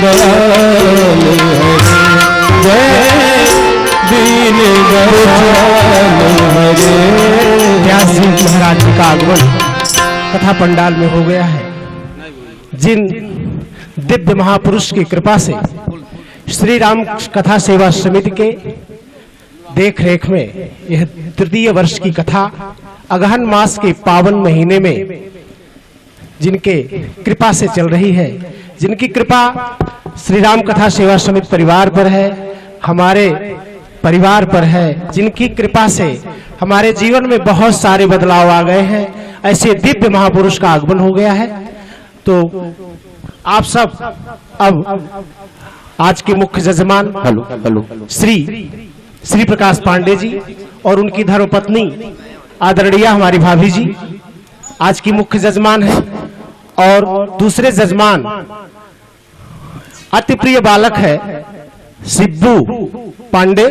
दयाल जय दीन दयाल हरे। व्यास जी महाराज जी का आगमन कथा पंडाल में हो गया है। जिन दिव्य महापुरुष की कृपा से श्री राम कथा सेवा समिति के देख रेख में यह तृतीय वर्ष की कथा अगहन मास के पावन महीने में जिनके कृपा से चल रही है, जिनकी कृपा श्री राम कथा सेवा समिति परिवार पर है, हमारे परिवार पर है, जिनकी कृपा से हमारे जीवन में बहुत सारे बदलाव आ गए हैं, ऐसे दिव्य महापुरुष का आगमन हो गया है। तो आप सब अब आज के मुख्य जजमान श्री प्रकाश पांडे जी और उनकी धर्मपत्नी आदरणीय हमारी भाभी जी आज की मुख्य जजमान है, और दूसरे जजमान अति प्रिय बालक है सिब्बू पांडे,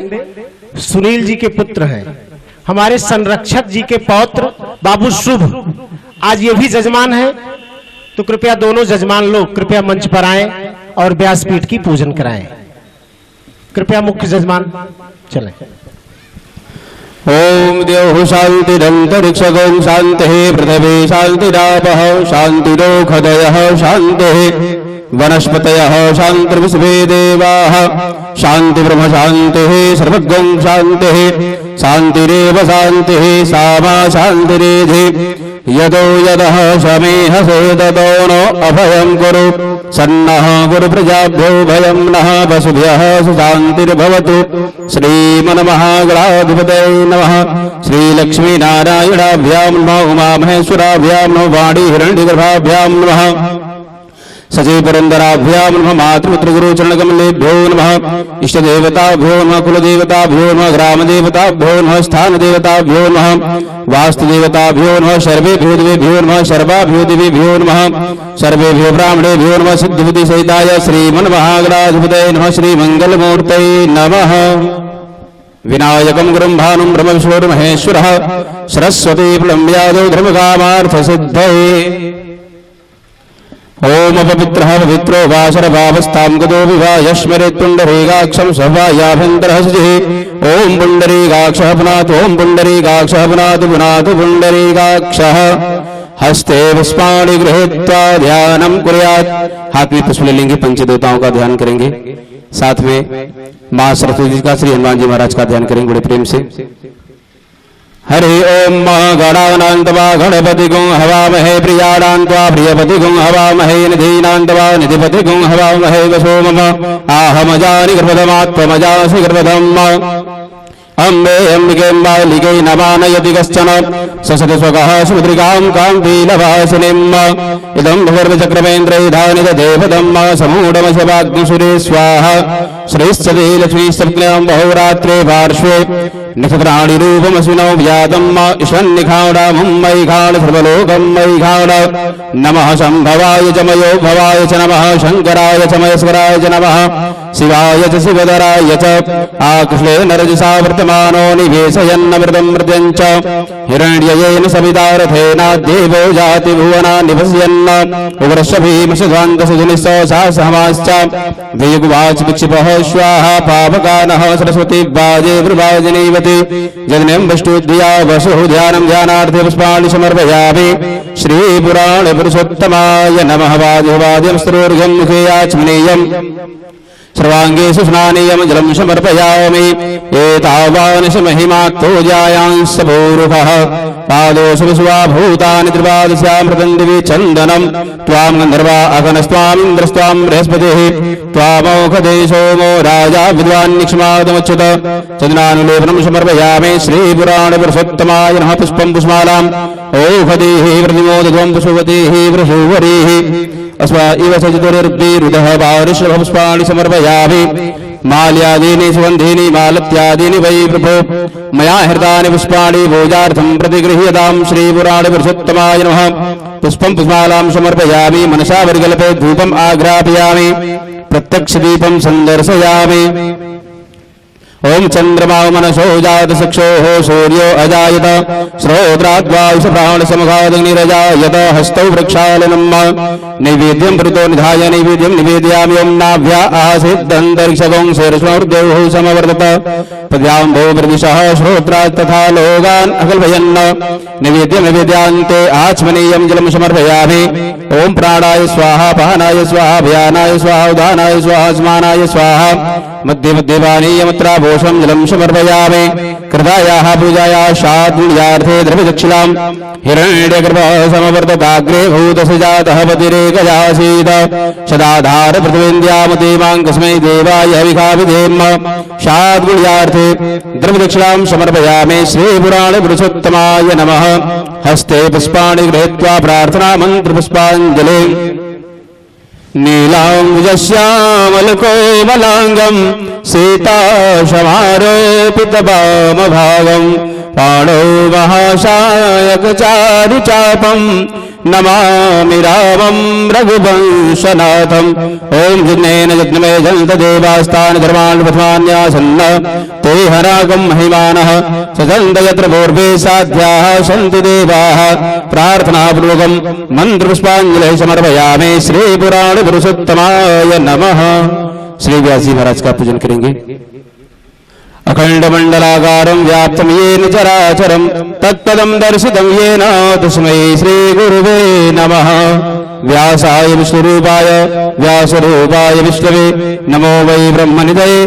सुनील जी के पुत्र हैं, हमारे संरक्षक जी के पौत्र बाबू शुभ आज ये भी जजमान है। तो कृपया दोनों जजमान लोग कृपया मंच पर आएं और व्यासपीठ की पूजन कराएं। कृपया मुख्य जजमान चलें। ओम देव शांतिरंतरिक्षगं शांतिः पृथिवी शांतिरापः शांतिरोषधयः शांतिः वनस्पतयः शान्तिर्विश्वे देवाः शान्तिर्ब्रह्म शान्तिः सर्वगं शान्तिः शान्तिरेव शान्तिः सा मा शान्तिरेधि यदो यदः शमेहसे ततो नो अभयं कुरु सन्नः गुरु प्रजाभ्यो भयं नः वसुभ्यः सुशान्तिर्भवतु। श्रीमन्महागणाधिपतये नमः। श्रीलक्ष्मीनारायणाभ्यां नमः। उमामहेश्वराभ्यां नमः। वाणी हिरण्यगर्भाभ्यां नमः। सचि पुरंदराभ्यां नमः। मातृपुत्रगुरुचरणकमलेभ्यो नमः। इष्टदेवताभ्यो नमः। कुलदेवताभ्यो नमः। ग्रामदेवताभ्यो नमः। स्थानदेवताभ्यो नमः। वास्तुदेवताभ्यो नमः। सर्वेभ्यो देवेभ्यो नमः। सर्वाभ्यो देवेभ्यो नमः। सर्वेभ्यो ब्राह्मणेभ्यो नमः। सिद्धिबुद्धि सहिताय श्रीमन्महागणाधिपतये नमः। श्रीमंगलमूर्तये नमः। विनायकं गुरुं भानुं ब्रह्म विष्णुं महेश्वरः सरस्वती प्रणम्यादौ धर्मकामार्थसिद्धये। ओम पवित्रः पवित्रो वासरभावस्तां गतो विवायस्मरेत् पुण्डरीकाक्षं सभायाभ्यन्तरः शुचिः। ओम पुण्डरीकाक्षः पुनातु। ओम पुण्डरीकाक्षः पुनातु पुनातु पुण्डरीकाक्षः। हस्ते पुष्पाणि गृहीत्वा ध्यानं कुर्यात्। हाथ में पुष्प ले लेंगे, पंचदेवताओं का ध्यान करेंगे, साथ में मां सरस्वती जी का, श्री हनुमान जी महाराज का ध्यान करेंगे बड़े प्रेम से। हरि ओम गणानान्त्वा गणपतिगुं हवामहे प्रियाणां त्वा प्रियपतिगुं हवामहे निधीनान्त्वा निधिपतिगुं हवामहे वसो मम आहमजानि गर्भधमात्मजासि गर्भधम्। अम्बे अम्बिके बालिके नमानयति कश्चन ससतस्वकः सुमुद्रिकां कान्तिलवासिनीम्। इदं भुवर्चक्रमेन्द्रैधानि देवदम् समूढमशवाग्निसुरे स्वाहा। श्रीश्चते लक्ष्मीस्तभ्यां बहुरात्रे पार्श्वे नक्षत्राणि रूपमश्विनौ व्यातं ईशन्निखाणामुं मयिखाण सर्वलोकं मयिखाण। नमः शम्भवाय च मयो भवाय च नमः। शङ्कराय च महेश्वराय च नमः। शिवाय च शिवधराय च आकृष्णेन रजसा वर्तमानो निवेशयन्नमृतं मृत्यं च। हिरण्ययेन सविता रथेनाद्येवो जाति भुवनानि निपश्यन्। उग्रश्भीमशध्वान्तसुजनिः सहमाश्च वेगुवाच विक्षिपः स्वाहा। पावकानः सरस्वती वाजे वृवाजनीवति जगन्यं वष्टुद्या वसुः ध्यानं ध्यानार्थे पुष्पाणि समर्पयामि। श्रीपुराणपुरुषोत्तमाय नमः। वाजवाद्यं स्तोर्घं मुखे आचमनीयम् सर्वांगे सुस्नानीयं जलं समर्पयामि। एतावानश महिमाक्तो जायांस भूरुभः पादोषु विश्वा भूतानि त्रिपादस्यामृतं दिवि चन्दनं। त्वां गन्धर्वा अगनस्त्वामिन्द्रस्त्वां बृहस्पतिः त्वामौषधे सोमो राजा विद्वान्निक्ष्मादमुच्युत। चन्द्रानुलेपनं समर्पयामि। श्रीपुराणपुरुषोत्तमाय नमः। पुष्पं पुष्मालाम् औषधीः प्रतिमोदध्वं पुष्पवतीः वृषुवरीः अस्वा इव सचतुर्भिरुदः वारिषभपुष्पाणि समर्पयामि। माल्यादीनि सुगन्धीनि मालत्यादीनि वै प्रभो मया हृतानि पुष्पाणि पूजार्थं प्रतिगृह्यतां। श्रीपुराणपुरुषोत्तमाय नमः। पुष्पं पुष्मालां समर्पयामि। मनसा वर्गल्पे धूपम् आघ्रापयामि। प्रत्यक्षदीपं सन्दर्शयामि। ओम चंद्रमा मनसो जात चक्षुः सूर्यो अजायत श्रोत्राद्वायुष प्राण समघादग्निरजायत हस्तौ वृक्षालनम् नैवेद्यं परितो निधाय नैवेद्यं निवेदयामि ओम नाभ्या आसीदन्तरिक्षगं शीर्ष्णोर्देवः समवर्तत पद्याम्भो प्रदिशः श्रोत्रात् तथा लोगान् अकल्पयन् नैवेद्यं निवेद्यान्ते आचमनीयं जलं समर्पयामि ओम प्राणाय स्वाहा पानाय स्वाहा भयानाय स्वाहा उदानाय स्वाहा स्मानाय स्वाहा मध्ये मध्ये पानीयमत्राभूषं जलं समर्पयामि कृतायाः पूजायाः शाद्यार्थे द्रव्यदक्षिणां हिरण्यगर्भः समवर्तताग्रे भूतसजातः पतिरेकजासीत् सदाधार पृथ्वीन्द्यामतीमां कस्मै देवाय हविषाविधेम शाद्यार्थे द्रव्यदक्षिणां समर्पयामि श्रीपुराणपुरुषोत्तमाय नमः हस्ते पुष्पाणि गृहीत्वा प्रार्थना मन्त्रपुष्पाञ्जलिं नीलांबुजश्यामलकोमलांगं सीताशमारोपितवामभागं पाणौ महाशायकचारुचापं नमामि रामं रघुवंशनाथम् ओम जिन्नेन यज्ञमय जन्तदेवास्तानि धर्माणि प्रथमान्यासन्न ते हरागं महिमानः सजन्त यत्र पूर्वे साध्याः सन्ति देवाः प्रार्थनापूर्वकं मन्त्रपुष्पाञ्जलिः समर्पयामि श्रीपुराणपुरुषोत्तमाय नमः। श्री व्यास जी महाराज का पूजन करेंगे। अखंड मंडलाकारं व्याप्तं येन चराचरं तत्पदं दर्शितं येन तस्मै श्री गुरुवे नमः। व्यासाय विष्णुरूपाय व्यासरूपाय विष्णवे नमो वै ब्रह्मनिधये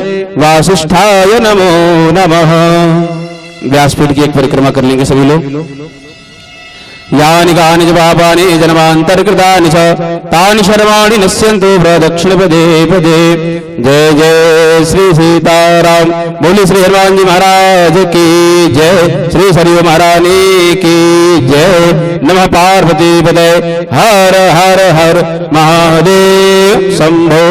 वासिष्ठाय नमो नमः। व्यासपीठ की एक परिक्रमा कर लेंगे सभी लोग। यानि कानि च पापानि जन्मान्तर्कृतानि च तानि सर्वाणि नश्यन्तु प्रदक्षिणपदे पदे। जय जय श्री सीताराम। बोली श्री हनुमान जी महाराज की जय। श्री सरयू महारानी की जय। नमः पार्वती पदे हर हर हर महादेव शंभो।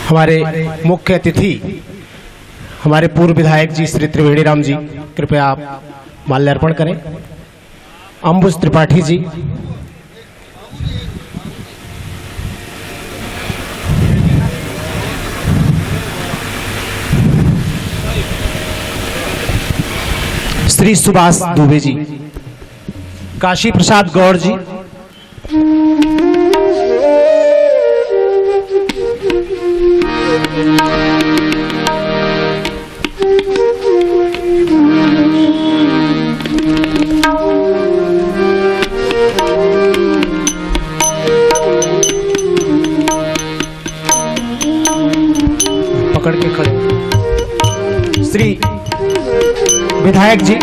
हमारे मुख्य अतिथि हमारे पूर्व विधायक जी श्री त्रिवेणी राम जी, कृपया आप माल्यार्पण करें। अंबुज त्रिपाठी जी, श्री सुभाष दुबे जी, काशी प्रसाद गौड़ जी, पकड़ के खड़े, श्री विधायक जी,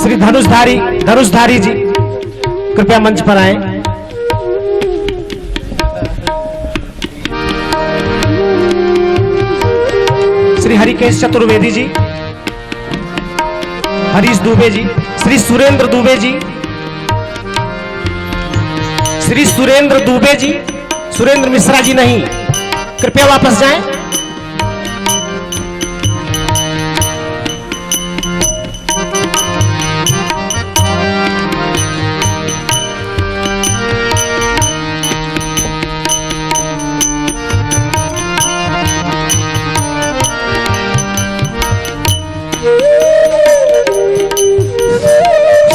श्री धनुषधारी जी, कृपया मंच पर आए। श्री हरिकेश चतुर्वेदी जी, हरीश दुबे जी, श्री सुरेंद्र दुबे जी, श्री सुरेंद्र दुबे जी, सुरेंद्र मिश्रा जी नहीं, कृपया वापस जाएं।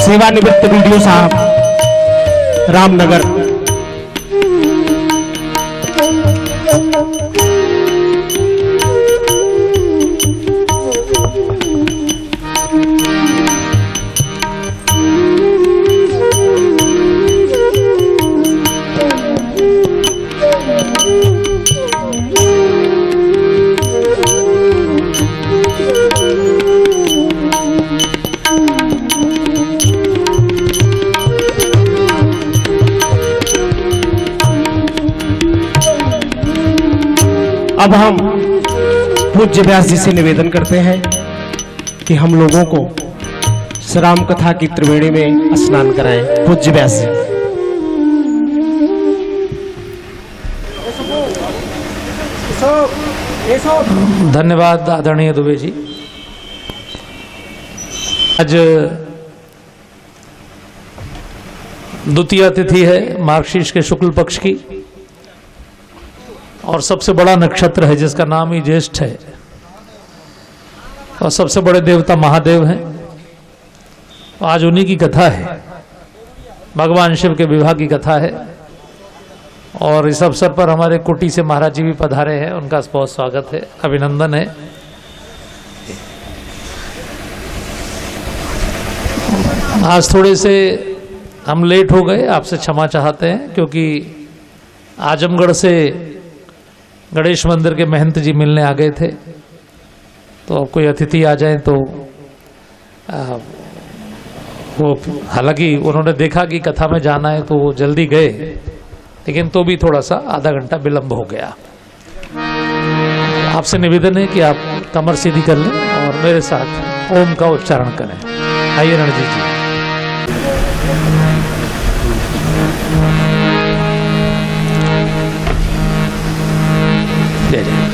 सेवानिवृत्त वीडियो साहब, रामनगर। अब हम पूज्य व्यास जी से निवेदन करते हैं कि हम लोगों को श्री राम कथा की त्रिवेणी में स्नान कराएं। पूज्य व्यास जी। धन्यवाद आदरणीय दुबे जी। आज द्वितीय तिथि है मार्गशीर्ष के शुक्ल पक्ष की और सबसे बड़ा नक्षत्र है जिसका नाम ही ज्येष्ठ है और सबसे बड़े देवता महादेव हैं। आज उन्हीं की कथा है, भगवान शिव के विवाह की कथा है और इस अवसर पर हमारे कुटी से महाराज जी भी पधारे हैं। उनका बहुत स्वागत है, अभिनंदन है। आज थोड़े से हम लेट हो गए, आपसे क्षमा चाहते हैं क्योंकि आजमगढ़ से गणेश मंदिर के महंत जी मिलने आ गए थे। तो कोई अतिथि आ जाए तो वो, हालांकि उन्होंने देखा कि कथा में जाना है तो वो जल्दी गए, लेकिन तो भी थोड़ा सा आधा घंटा विलंब हो गया। आपसे निवेदन है कि आप कमर सीधी कर लें और मेरे साथ ओम का उच्चारण करें। आइए रणजीत जी। जय जय।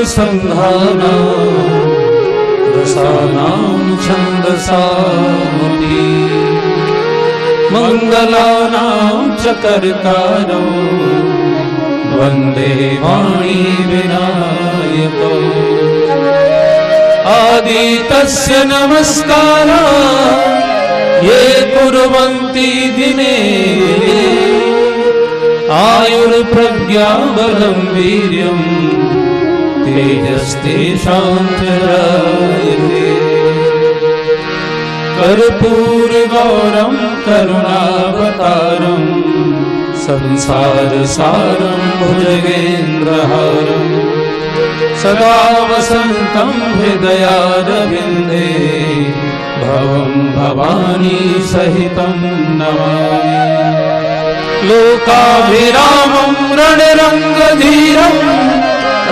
संधाना रसानां छन्दसामपि मंगलानां च कर्तारौ वन्दे वाणी विनायकौ आदितस्य नमस्कारा ये कुर्वन्ति दिने आयुर्प्रज्ञा बलं वीर्यम् तेजस्तेषां जरायते कर्पूरगौरं करुणावतारं संसारसारं भुजगेन्द्रहारं सदा वसन्तं हृदयारविन्दे भवं भवानी सहितं नमामि लोकाभिरामं रणरङ्गधीरं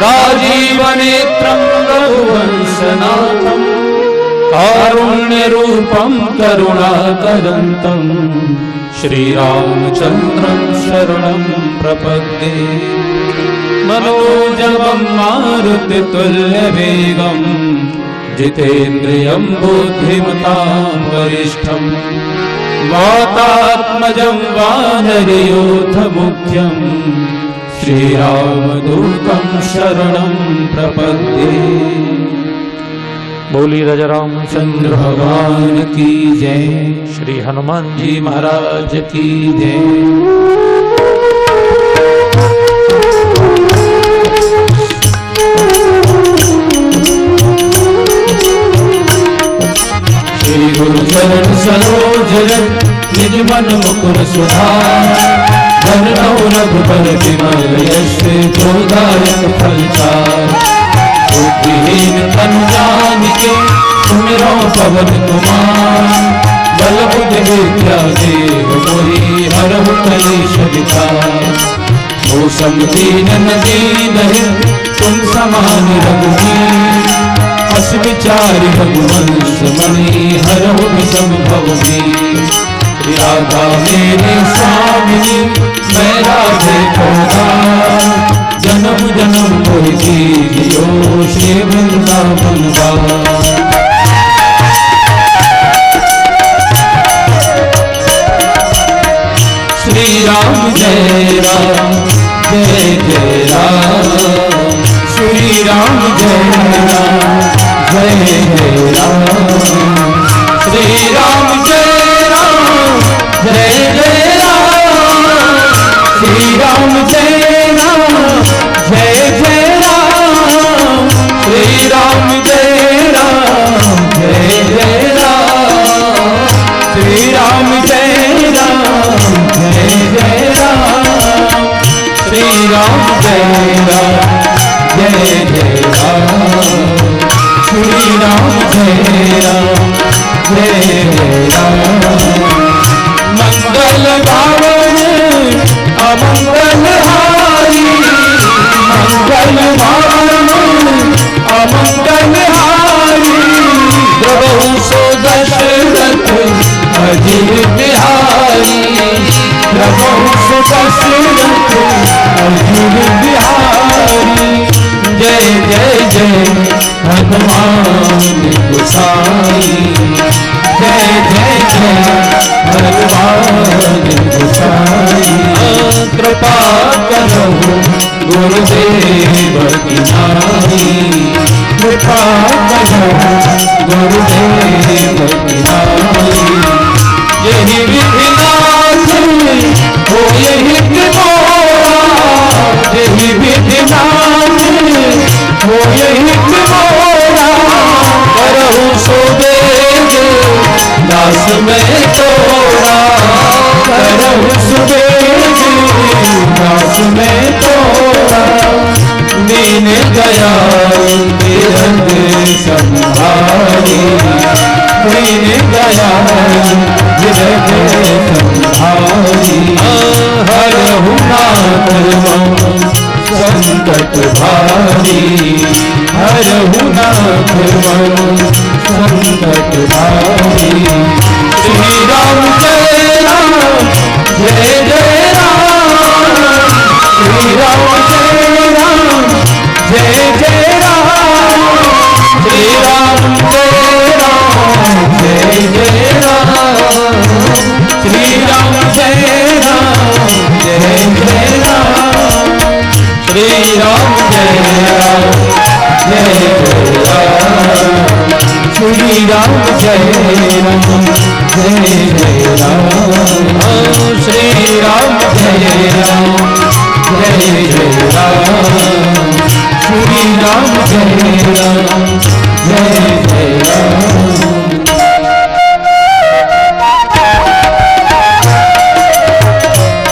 राजीवनेत्रं रघुवंशनाथं कारुण्यरूपं करुणाकरन्तं श्रीरामचन्द्रं शरणं प्रपद्ये मनोजवं मारुतितुल्यवेगं जितेन्द्रियं बुद्धिमतां वरिष्ठं वातात्मजं वानरयोधमुख्यं श्रीरामदूतं शरणं प्रपद्ये। बोली राजा रामचंद्र भगवान की जय। श्री हनुमान जी महाराज की जय। श्री गुरु चरण सरोज रज निज मन मुकुर सुधार वरनौ रघुबर विमल यश जोदायक फलचार बुद्धिहीन तनु जानिके सुमिरौ पवन कुमार बल बुद्धि विद्या देव मोहि हरहु कलेश विकार मौसम दीन दीन तुम समान रघुवीर अस विचार रघुवंश मणि हरहु विषम भवभीर राधा मेरे स्वामी मैं राधे को जन्म जन्म कोई जियो श्री वृंदावन श्री राम जय राम जय जय राम श्री राम जय राम जय जय राम श्री राम जय राम जय जय राम श्री राम जय राम जय जय राम श्री राम जय राम जय जय राम श्री राम जय राम जय जय राम श्री राम जय राम जय जय राम श्री राम जय राम जय जय राम मंगल गावन अमंगल हारी मंगल गावन अमंगल हारी प्रभु सो दशरथ अजीर बिहारी प्रभु सो दशरथ अजीर बिहारी जय जय जय भगवान गोसाई जय जय जय भगवान गोसाई कृपा करो गुरुदेव की नारी कृपा करो गुरुदेव की नारी यही विधिनाथ हो यही मोरा यही विधिनाथ हो यही मोरा करहु सो देव दास में तोरा करहु सो देव दास में तोरा दीन दयाल रंग संभारी दीन दयाल रंग संभारी हरहु नाथ संकट भारी हरहु नाथ संकट भारी श्री राम जय राम जय जय राम श्री राम जय राम जय जय राम श्री राम जय राम जय जय राम श्री राम जय राम जय जय राम श्री राम जय राम जय जय राम श्री राम जय राम जय जय राम श्री राम जय राम जय जय राम श्री राम जय राम जय जय राम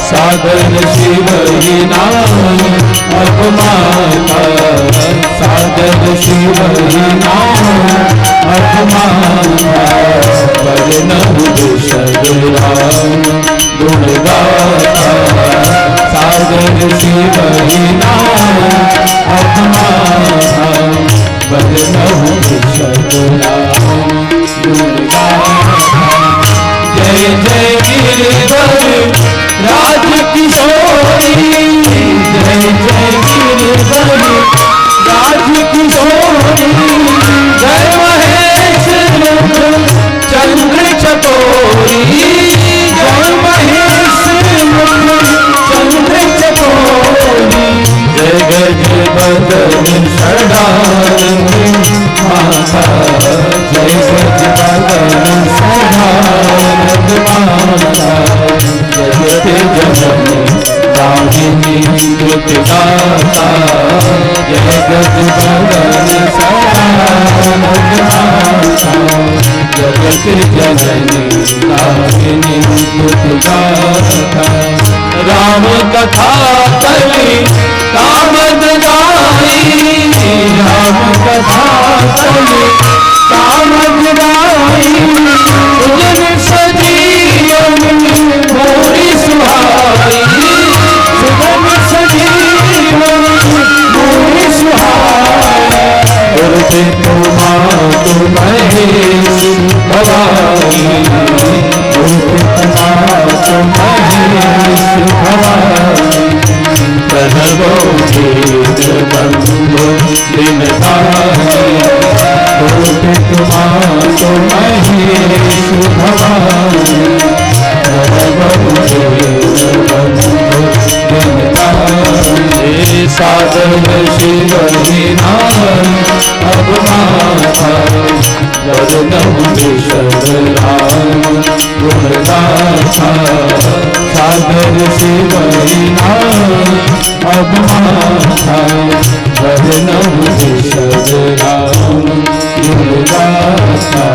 साधन शिव ही नाम अपमाता साधन शिव ही नाम अपमाता वरनहु दुषद राम गुण गाता साधन शिव ही नाम अपमाता वरनहु दुषद राम गुण गाता जय जय गिरिवर राज किशोरी जय जय गिरिवर राज किशोरी जय महेश चंद्र चकोरी जय महेश चंद्र चकोरी जय गज बदन सदानंद माता जय गज बदन सदानंद माता जगत जननी दाहिनी कृत दाता जय गज बदन सदानंद माता जगत जननी दाहिनी कृत दाता राम कथा कली कामद गाई राम कथा कली कामद गाई उजन सजीवन मोरी सुहाई सुगम सजीवन मोरी सुहाई उर्दे तुम्हारा महेश भवानी उर्दे तुम्हारा महेश भवानी प्रणवो वेद बंधु दिन भाई उर्दे माथा सागर से बरना अब माथा बरनहु ऋषभ राम दुर्गाता।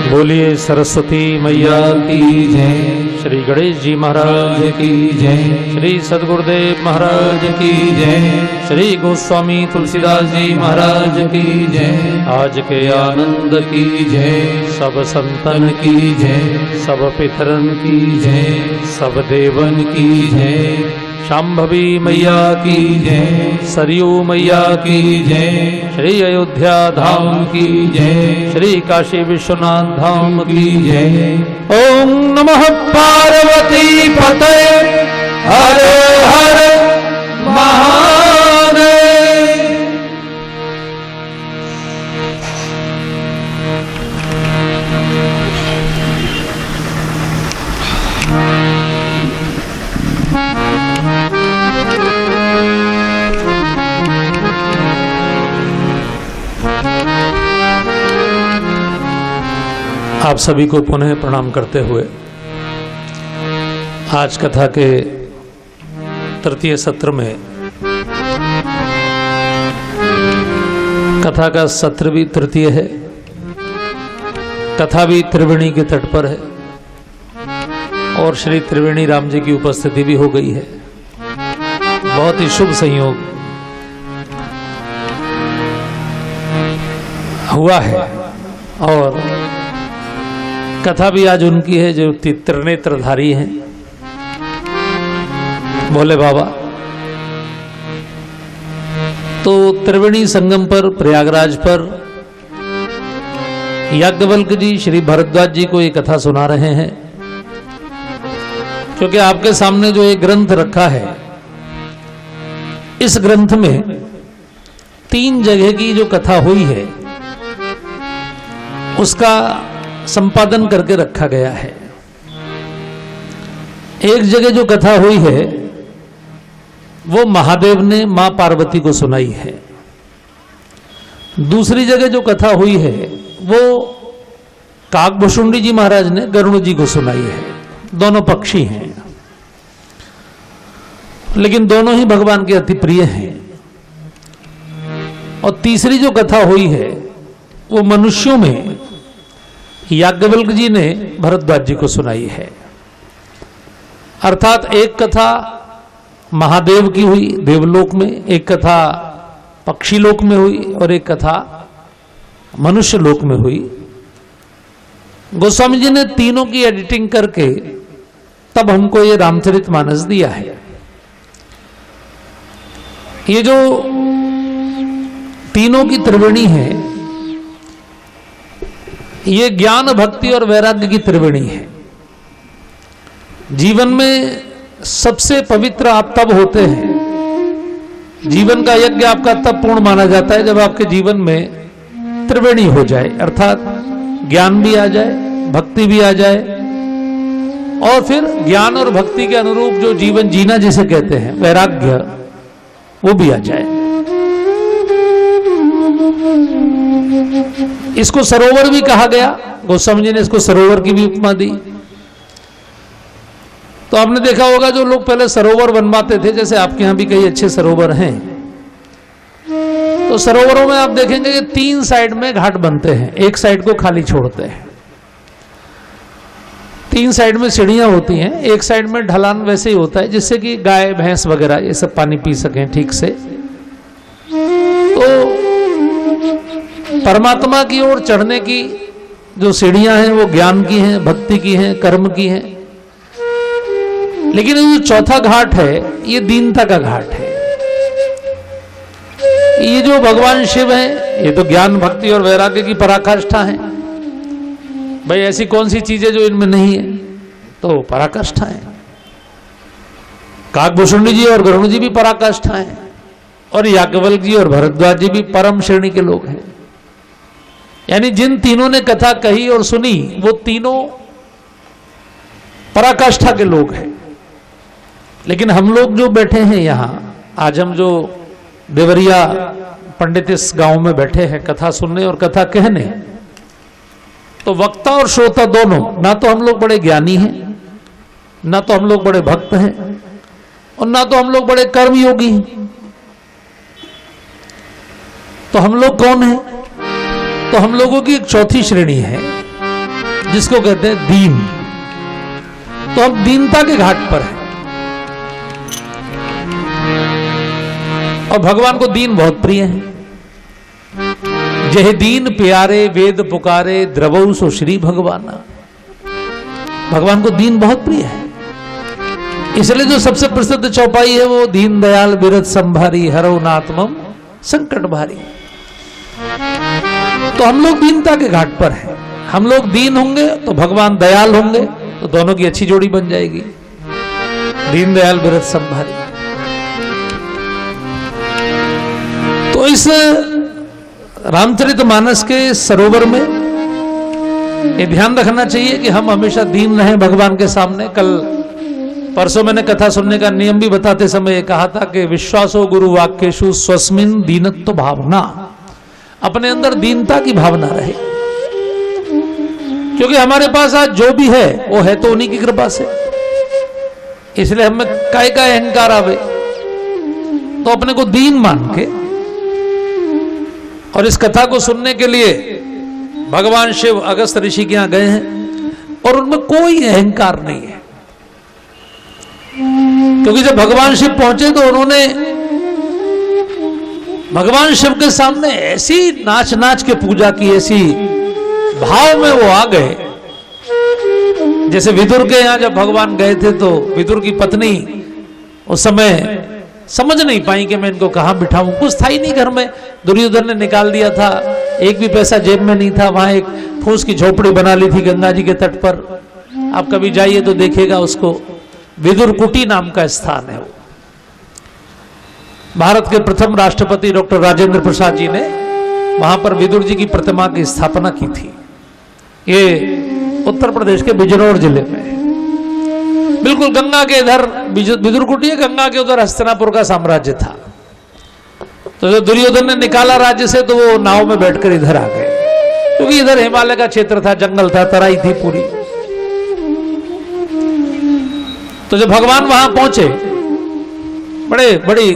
बोलिए सरस्वती मैया की जय, श्री गणेश जी महाराज की जय, श्री सद्गुरुदेव महाराज की जय, श्री गोस्वामी तुलसीदास जी महाराज की जय, आज के आनंद की जय, सब संतन की जय, सब पितरन की जय, सब देवन की जय, शांभवी मैया की जय, सरयू मैया की जय, श्री अयोध्या धाम की जय, श्री काशी विश्वनाथ धाम की जय। ओम नमः पार्वती पते हर हर महादेव। आप सभी को पुनः प्रणाम करते हुए आज कथा के तृतीय सत्र में, कथा का सत्र भी तृतीय है, कथा भी त्रिवेणी के तट पर है और श्री त्रिवेणी राम जी की उपस्थिति भी हो गई है। बहुत ही शुभ संयोग हुआ है और कथा भी आज उनकी है जो त्रिनेत्रधारी हैं, भोले बाबा। तो त्रिवेणी संगम पर, प्रयागराज पर याज्ञवल्क्य जी श्री भरद्वाज जी को ये कथा सुना रहे हैं, क्योंकि आपके सामने जो एक ग्रंथ रखा है, इस ग्रंथ में 3 जगह की जो कथा हुई है उसका संपादन करके रखा गया है। एक जगह जो कथा हुई है वो महादेव ने मां पार्वती को सुनाई है। दूसरी जगह जो कथा हुई है वो काकभुषुंडी जी महाराज ने गरुड़ जी को सुनाई है। दोनों पक्षी हैं, लेकिन दोनों ही भगवान के अति प्रिय हैं। और तीसरी जो कथा हुई है वो मनुष्यों में याज्ञवल्क्य जी ने भरद्वाज जी को सुनाई है। अर्थात एक कथा महादेव की हुई देवलोक में, एक कथा पक्षी लोक में हुई और एक कथा मनुष्य लोक में हुई। गोस्वामी जी ने तीनों की एडिटिंग करके तब हमको ये रामचरितमानस दिया है। ये जो तीनों की त्रिवेणी है, ये ज्ञान भक्ति और वैराग्य की त्रिवेणी है। जीवन में सबसे पवित्र आप तब होते हैं, जीवन का यज्ञ आपका तब पूर्ण माना जाता है जब आपके जीवन में त्रिवेणी हो जाए, अर्थात ज्ञान भी आ जाए, भक्ति भी आ जाए और फिर ज्ञान और भक्ति के अनुरूप जो जीवन जीना जिसे कहते हैं वैराग्य, वो भी आ जाए। इसको सरोवर भी कहा गया, गोस्वामी जी ने इसको सरोवर की भी उपमा दी। तो आपने देखा होगा जो लोग पहले सरोवर बनवाते थे, जैसे आपके यहां भी कई अच्छे सरोवर हैं, तो सरोवरों में आप देखेंगे कि 3 साइड में घाट बनते हैं, एक साइड को खाली छोड़ते हैं। 3 साइड में सीढ़ियां होती हैं, एक साइड में ढलान वैसे ही होता है जिससे कि गाय भैंस वगैरह ये सब पानी पी सकें ठीक से। तो परमात्मा की ओर चढ़ने की जो सीढ़ियां हैं वो ज्ञान की हैं, भक्ति की हैं, कर्म की हैं। लेकिन ये चौथा घाट है, ये दीनता का घाट है। ये जो भगवान शिव हैं, ये तो ज्ञान भक्ति और वैराग्य की पराकाष्ठा है। भाई ऐसी कौन सी चीजें जो इनमें नहीं है, तो पराकाष्ठा है। काकभूषुंडी जी और गरुड़ जी भी पराकाष्ठा है और याज्ञवल्क्य जी और भरद्वाज जी भी परम श्रेणी के लोग हैं। यानी जिन तीनों ने कथा कही और सुनी वो तीनों पराकाष्ठा के लोग हैं। लेकिन हम लोग जो बैठे हैं यहां, आज हम जो देवरिया पंडित इस गांव में बैठे हैं कथा सुनने और कथा कहने, तो वक्ता और श्रोता दोनों, ना तो हम लोग बड़े ज्ञानी हैं, ना तो हम लोग बड़े भक्त हैं, और ना तो हम लोग बड़े कर्मयोगी हैं। तो हम लोग कौन हैं? तो हम लोगों की एक चौथी श्रेणी है जिसको कहते हैं दीन। तो हम दीनता के घाट पर हैं। और भगवान को दीन बहुत प्रिय है। जय दीन प्यारे वेद पुकारे द्रवौ सो श्री भगवाना। भगवान को दीन बहुत प्रिय है। इसलिए जो सबसे प्रसिद्ध चौपाई है वो दीन दयाल बिरद संभारी हरौ नात्मम संकट भारी। तो हम लोग दीनता के घाट पर हैं। हम लोग दीन होंगे तो भगवान दयाल होंगे, तो दोनों की अच्छी जोड़ी बन जाएगी। दीन दयाल बिरद संभारी। तो इस रामचरितमानस के सरोवर में ये ध्यान रखना चाहिए कि हम हमेशा दीन रहें भगवान के सामने। कल परसों मैंने कथा सुनने का नियम भी बताते समय कहा था कि विश्वासो गुरु वाक्येषु स्वस्मिन दीनत्व भावना। अपने अंदर दीनता की भावना रहे, क्योंकि हमारे पास आज जो भी है वो है तो उन्हीं की कृपा से। इसलिए हमें काय का अहंकार आवे तो अपने को दीन मान के, और इस कथा को सुनने के लिए भगवान शिव अगस्त ऋषि के यहां गए हैं और उनमें कोई अहंकार नहीं है। क्योंकि जब भगवान शिव पहुंचे तो उन्होंने भगवान शिव के सामने ऐसी नाच नाच के पूजा की, ऐसी भाव में वो आ गए। जैसे विदुर के यहां जब भगवान गए थे तो विदुर की पत्नी उस समय समझ नहीं पाई कि मैं इनको कहां बिठाऊं। कुछ था ही नहीं घर में, दुर्योधन ने निकाल दिया था, एक भी पैसा जेब में नहीं था। वहां एक फूस की झोपड़ी बना ली थी गंगा जी के तट पर। आप कभी जाइए तो देखिएगा उसको, विदुर कुटी नाम का स्थान है वो। भारत के प्रथम राष्ट्रपति डॉक्टर राजेंद्र प्रसाद जी ने वहां पर विदुर जी की प्रतिमा की स्थापना की थी। ये उत्तर प्रदेश के बिजनौर जिले में, बिल्कुल गंगा के इधर विदुर कुटी है, गंगा के उधर हस्तिनापुर का साम्राज्य था। तो जब दुर्योधन ने निकाला राज्य से तो वो नाव में बैठकर इधर आ गए, क्योंकि इधर हिमालय का क्षेत्र था, जंगल था, तराई थी पूरी। तो जब भगवान वहां पहुंचे, बड़ी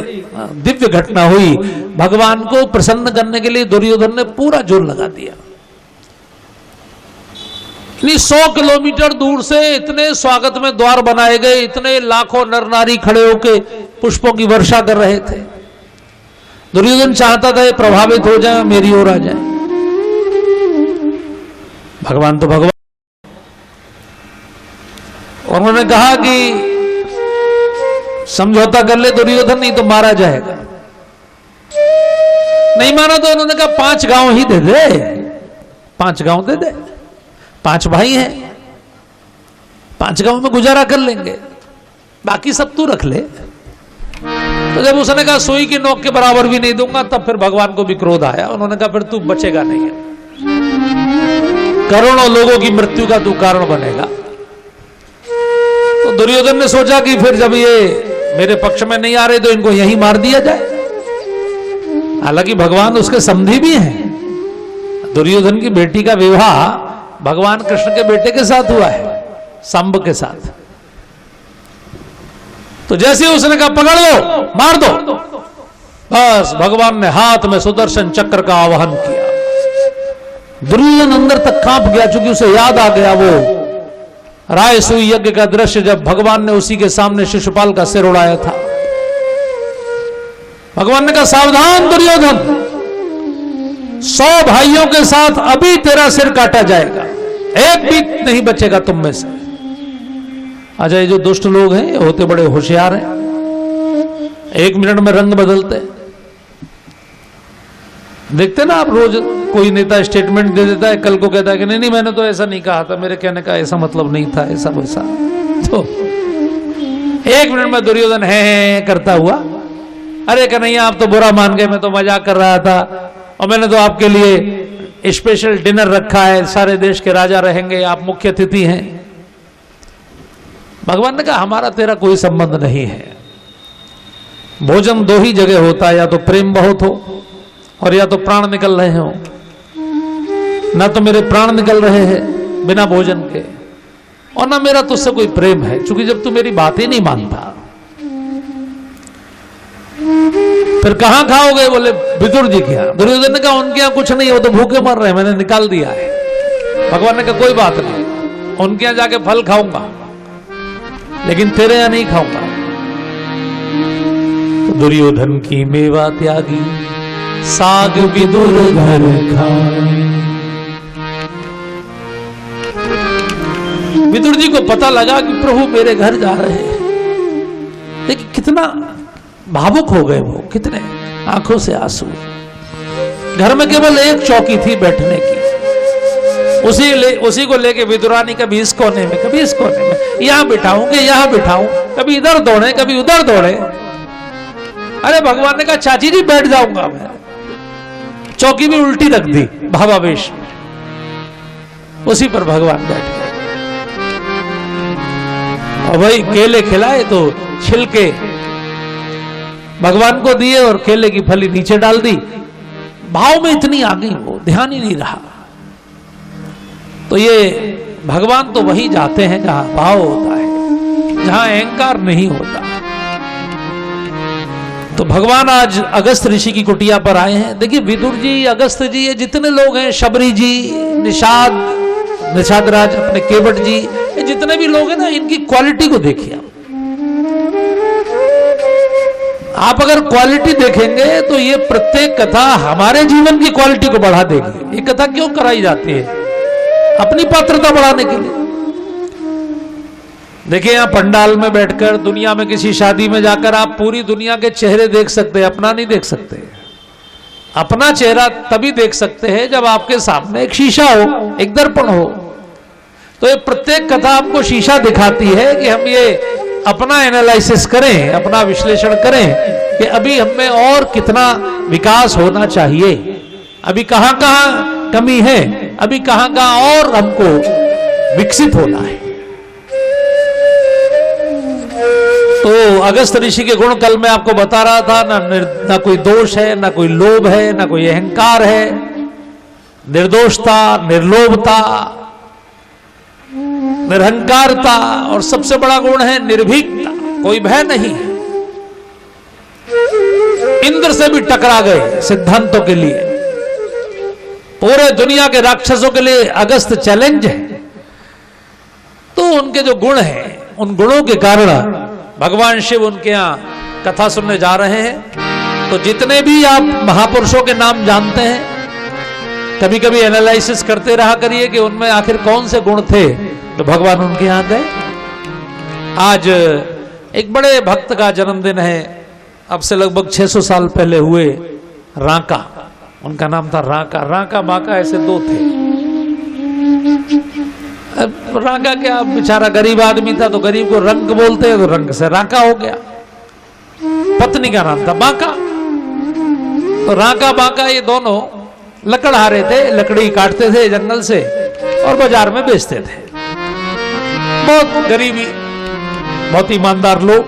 दिव्य घटना हुई। भगवान को प्रसन्न करने के लिए दुर्योधन ने पूरा जोर लगा दिया। 100 किलोमीटर दूर से इतने स्वागत में द्वार बनाए गए, इतने लाखों नर नारी खड़े होकर पुष्पों की वर्षा कर रहे थे। दुर्योधन चाहता था ये प्रभावित हो जाए, मेरी ओर आ जाए। भगवान तो भगवान, और उन्होंने कहा कि समझौता कर ले दुर्योधन, नहीं तो मारा जाएगा। नहीं माना तो उन्होंने कहा 5 गांव ही दे दे, 5 गांव दे दे, 5 भाई हैं, 5 गांव में गुजारा कर लेंगे, बाकी सब तू रख ले। तो जब उसने कहा सुई की नोक के बराबर भी नहीं दूंगा, तब फिर भगवान को भी क्रोध आया। उन्होंने कहा फिर तू बचेगा नहीं है, करोड़ों लोगों की मृत्यु का तू कारण बनेगा। तो दुर्योधन ने सोचा कि फिर जब ये मेरे पक्ष में नहीं आ रहे तो इनको यहीं मार दिया जाए। हालांकि भगवान उसके समधी भी हैं। दुर्योधन की बेटी का विवाह भगवान कृष्ण के बेटे के साथ हुआ है, सांब के साथ। तो जैसे उसने कहा पकड़ लो, मार दो, बस भगवान ने हाथ में सुदर्शन चक्र का आवाहन किया। दुर्योधन अंदर तक कांप गया, चूंकि उसे याद आ गया वो रायसूई यज्ञ का दृश्य, जब भगवान ने उसी के सामने शिशुपाल का सिर उड़ाया था। भगवान ने कहा सावधान दुर्योधन, 100 भाइयों के साथ अभी तेरा सिर काटा जाएगा, एक भी नहीं बचेगा तुम में से। अच्छा, ये जो दुष्ट लोग हैं ये होते बड़े होशियार हैं, 1 मिनट में रंग बदलते हैं। देखते ना आप, रोज कोई नेता स्टेटमेंट दे देता है, कल को कहता है कि नहीं मैंने तो ऐसा नहीं कहा था, मेरे कहने का ऐसा मतलब नहीं था, ऐसा वैसा। तो 1 मिनट में दुर्योधन है करता हुआ, अरे कन्हैया आप तो बुरा मान गए, मैं तो मजाक कर रहा था, और मैंने तो आपके लिए स्पेशल डिनर रखा है, सारे देश के राजा रहेंगे, आप मुख्य अतिथि हैं। भगवान ने कहा हमारा तेरा कोई संबंध नहीं है। भोजन 2 ही जगह होता है, या तो प्रेम बहुत हो और या तो प्राण निकल रहे हो। ना तो मेरे प्राण निकल रहे हैं बिना भोजन के, और ना मेरा तुझसे कोई प्रेम है, क्योंकि जब तू मेरी बात ही नहीं मानता फिर कहां खाओगे? बोले विदुर जी के यहाँ। दुर्योधन ने कहा उनके यहाँ कुछ नहीं, वो तो भूखे मर रहे हैं, मैंने निकाल दिया है। भगवान ने कहा कोई बात नहीं, उनके यहाँ जाके फल खाऊंगा, लेकिन तेरे यहाँ नहीं खाऊंगा। तो दुर्योधन की मेवा त्यागी साग विदुर घर खाए। विदुर जी को पता लगा कि प्रभु मेरे घर जा रहे हैं, लेकिन कितना भावुक हो गए वो, कितने आंखों से आंसू। घर में केवल एक चौकी थी बैठने की, उसी को लेके विदुरानी कभी इस कोने में कभी इस कोने में, यहां बिठाऊं कि यहां बिठाऊं, कभी इधर दौड़े कभी उधर दौड़े। अरे भगवान ने कहा चाची जी बैठ जाऊंगा मैं, चौकी भी उल्टी रख दी भावावेश, उसी पर भगवान बैठ गए। और भाई केले खिलाए तो छिलके भगवान को दिए और केले की फली नीचे डाल दी। भाव में इतनी आ गई वो, ध्यान ही नहीं रहा। तो ये भगवान तो वही जाते हैं जहां भाव होता है, जहां अहंकार नहीं होता। तो भगवान आज अगस्त ऋषि की कुटिया पर आए हैं। देखिए विदुर जी, अगस्त जी, ये जितने लोग हैं, शबरी जी, निषाद राज, अपने केवट जी, ये जितने भी लोग हैं ना, इनकी क्वालिटी को देखिए आप अगर क्वालिटी देखेंगे तो ये प्रत्येक कथा हमारे जीवन की क्वालिटी को बढ़ा देगी। ये कथा क्यों कराई जाती है? अपनी पात्रता बढ़ाने के लिए। देखिए यहां पंडाल में बैठकर, दुनिया में किसी शादी में जाकर आप पूरी दुनिया के चेहरे देख सकते हैं, अपना नहीं देख सकते। अपना चेहरा तभी देख सकते हैं जब आपके सामने एक शीशा हो, एक दर्पण हो। तो ये प्रत्येक कथा आपको शीशा दिखाती है कि हम ये अपना एनालिसिस करें, अपना विश्लेषण करें कि अभी हमें और कितना विकास होना चाहिए, अभी कहां कहां कमी है, अभी कहां कहां और हमको विकसित होना है। तो अगस्त ऋषि के गुण कल मैं आपको बता रहा था, ना कोई दोष है, ना कोई लोभ है, ना कोई अहंकार है, निर्दोषता, निर्लोभता, निरहंकारता, और सबसे बड़ा गुण है निर्भीकता, कोई भय नहीं। इंद्र से भी टकरा गए सिद्धांतों के लिए, पूरे दुनिया के राक्षसों के लिए अगस्त चैलेंज है। तो उनके जो गुण हैं, उन गुणों के कारण भगवान शिव उनके यहां कथा सुनने जा रहे हैं। तो जितने भी आप महापुरुषों के नाम जानते हैं, कभी कभी एनालिसिस करते रहा करिए कि उनमें आखिर कौन से गुण थे, तो भगवान उनके यहां गए। आज एक बड़े भक्त का जन्मदिन है, अब से लगभग 600 साल पहले हुए। रांका, उनका नाम था रांका। रांका बांका ऐसे दो थे। रांका क्या, बेचारा गरीब आदमी था, तो गरीब को रंग बोलते हैं, तो रंग से रांका हो गया। पत्नी का नाम था बांका। तो रांका बांका ये दोनों लकड़हारे थे, लकड़ी काटते थे जंगल से और बाजार में बेचते थे। बहुत गरीबी, बहुत ईमानदार लोग।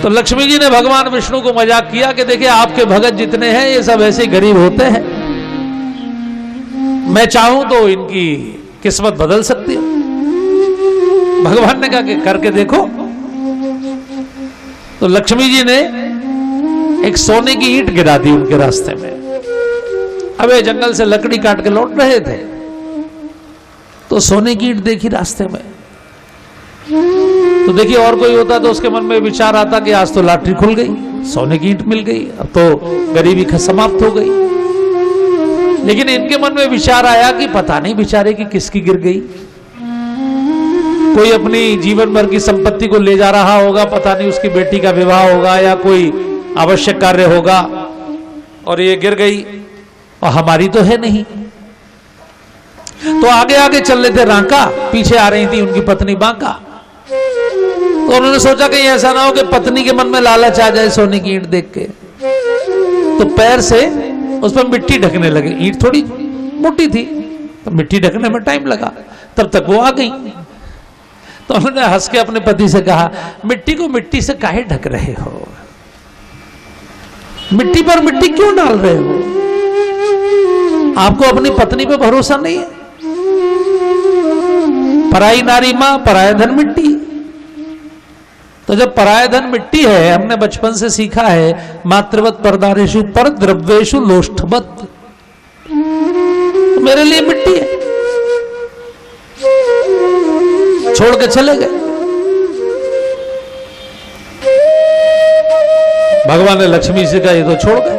तो लक्ष्मी जी ने भगवान विष्णु को मजाक किया कि देखिए आपके भगत जितने हैं ये सब ऐसे गरीब होते हैं, मैं चाहूं तो इनकी किस्मत बदल सकती है। भगवान ने कहा कि करके देखो। तो लक्ष्मी जी ने एक सोने की ईंट गिरा दी उनके रास्ते में। अब ये जंगल से लकड़ी काट के लौट रहे थे, तो सोने की ईंट देखी रास्ते में। तो देखिए और कोई होता तो उसके मन में विचार आता कि आज तो लॉटरी खुल गई, सोने की ईंट मिल गई, अब तो गरीबी समाप्त हो गई। लेकिन इनके मन में विचार आया कि पता नहीं बेचारे की किसकी गिर गई। कोई अपनी जीवन भर की संपत्ति को ले जा रहा होगा, पता नहीं उसकी बेटी का विवाह होगा या कोई आवश्यक कार्य होगा, और ये गिर गई और हमारी तो है नहीं। तो आगे आगे चल रहे थे रांका, पीछे आ रही थी उनकी पत्नी बांका। तो उन्होंने सोचा कि ऐसा ना हो कि पत्नी के मन में लालच आ जाए सोने की ईंट देख के। तो पैर से उस पर मिट्टी ढकने लगे। ईंट थोड़ी मोटी थी, तो मिट्टी ढकने में टाइम लगा, तब तक वो आ गई। तो उन्होंने हंस के अपने पति से कहा, मिट्टी को मिट्टी से काहे ढक रहे हो, मिट्टी पर मिट्टी क्यों डाल रहे हो? आपको अपनी पत्नी पे भरोसा नहीं है? पराई नारी मां, पराया धन मिट्टी। तो जब पराया धन मिट्टी है, हमने बचपन से सीखा है मातृवत परदारेशु पर द्रव्येशु लोष्ठवत, तो मेरे लिए मिट्टी है, छोड़ के चले गए। भगवान ने लक्ष्मी से कहा ये तो छोड़ गए,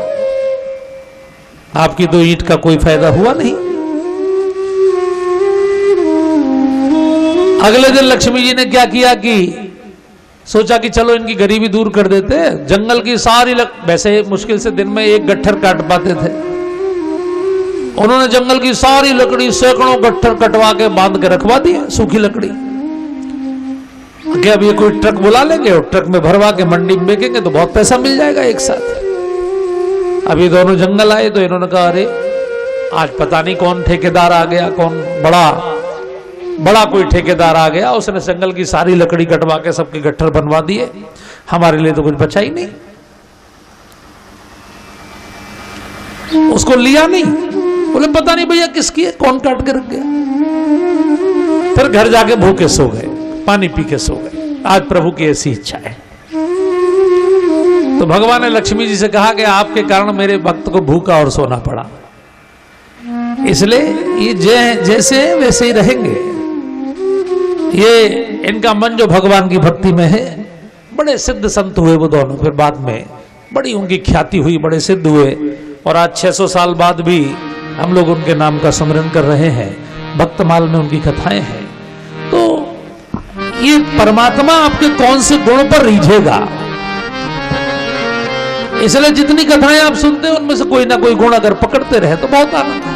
आपकी तो ईंट का कोई फायदा हुआ नहीं। अगले दिन लक्ष्मी जी ने क्या किया कि सोचा कि चलो इनकी गरीबी दूर कर देते, जंगल की सारी वैसे मुश्किल से दिन में एक गट्ठर काट पाते थे, उन्होंने जंगल की सारी लकड़ी सैकड़ों गट्ठर कटवा के बांध के रखवा दिए, सूखी लकड़ी। क्या अब ये कोई ट्रक बुला लेंगे और ट्रक में भरवा के मंडी में बेचेंगे तो बहुत पैसा मिल जाएगा एक साथ। अभी दोनों जंगल आए तो इन्होंने कहा अरे आज पता नहीं कौन ठेकेदार आ गया, कौन बड़ा कोई ठेकेदार आ गया, उसने जंगल की सारी लकड़ी कटवा के सबके गट्ठर बनवा दिए, हमारे लिए तो कुछ बचा ही नहीं। उसको लिया नहीं, बोले पता नहीं भैया किसकी है, कौन काट के रख गया। फिर घर जाके भूखे सो गए, पानी पी के सो गए। आज प्रभु की ऐसी इच्छा है। तो भगवान ने लक्ष्मी जी से कहा कि आपके कारण मेरे भक्त को भूखा और सोना पड़ा, इसलिए ये जैसे वैसे ही रहेंगे। ये इनका मन जो भगवान की भक्ति में है। बड़े सिद्ध संत हुए वो दोनों, फिर बाद में बड़ी उनकी ख्याति हुई, बड़े सिद्ध हुए, और आज 600 साल बाद भी हम लोग उनके नाम का स्मरण कर रहे हैं। भक्तमाल में उनकी कथाएं हैं। तो ये परमात्मा आपके कौन से गुण पर रीझेगा, इसलिए जितनी कथाएं आप सुनते हैं उनमें से कोई ना कोई गुण अगर पकड़ते रहे तो बहुत आनंद है।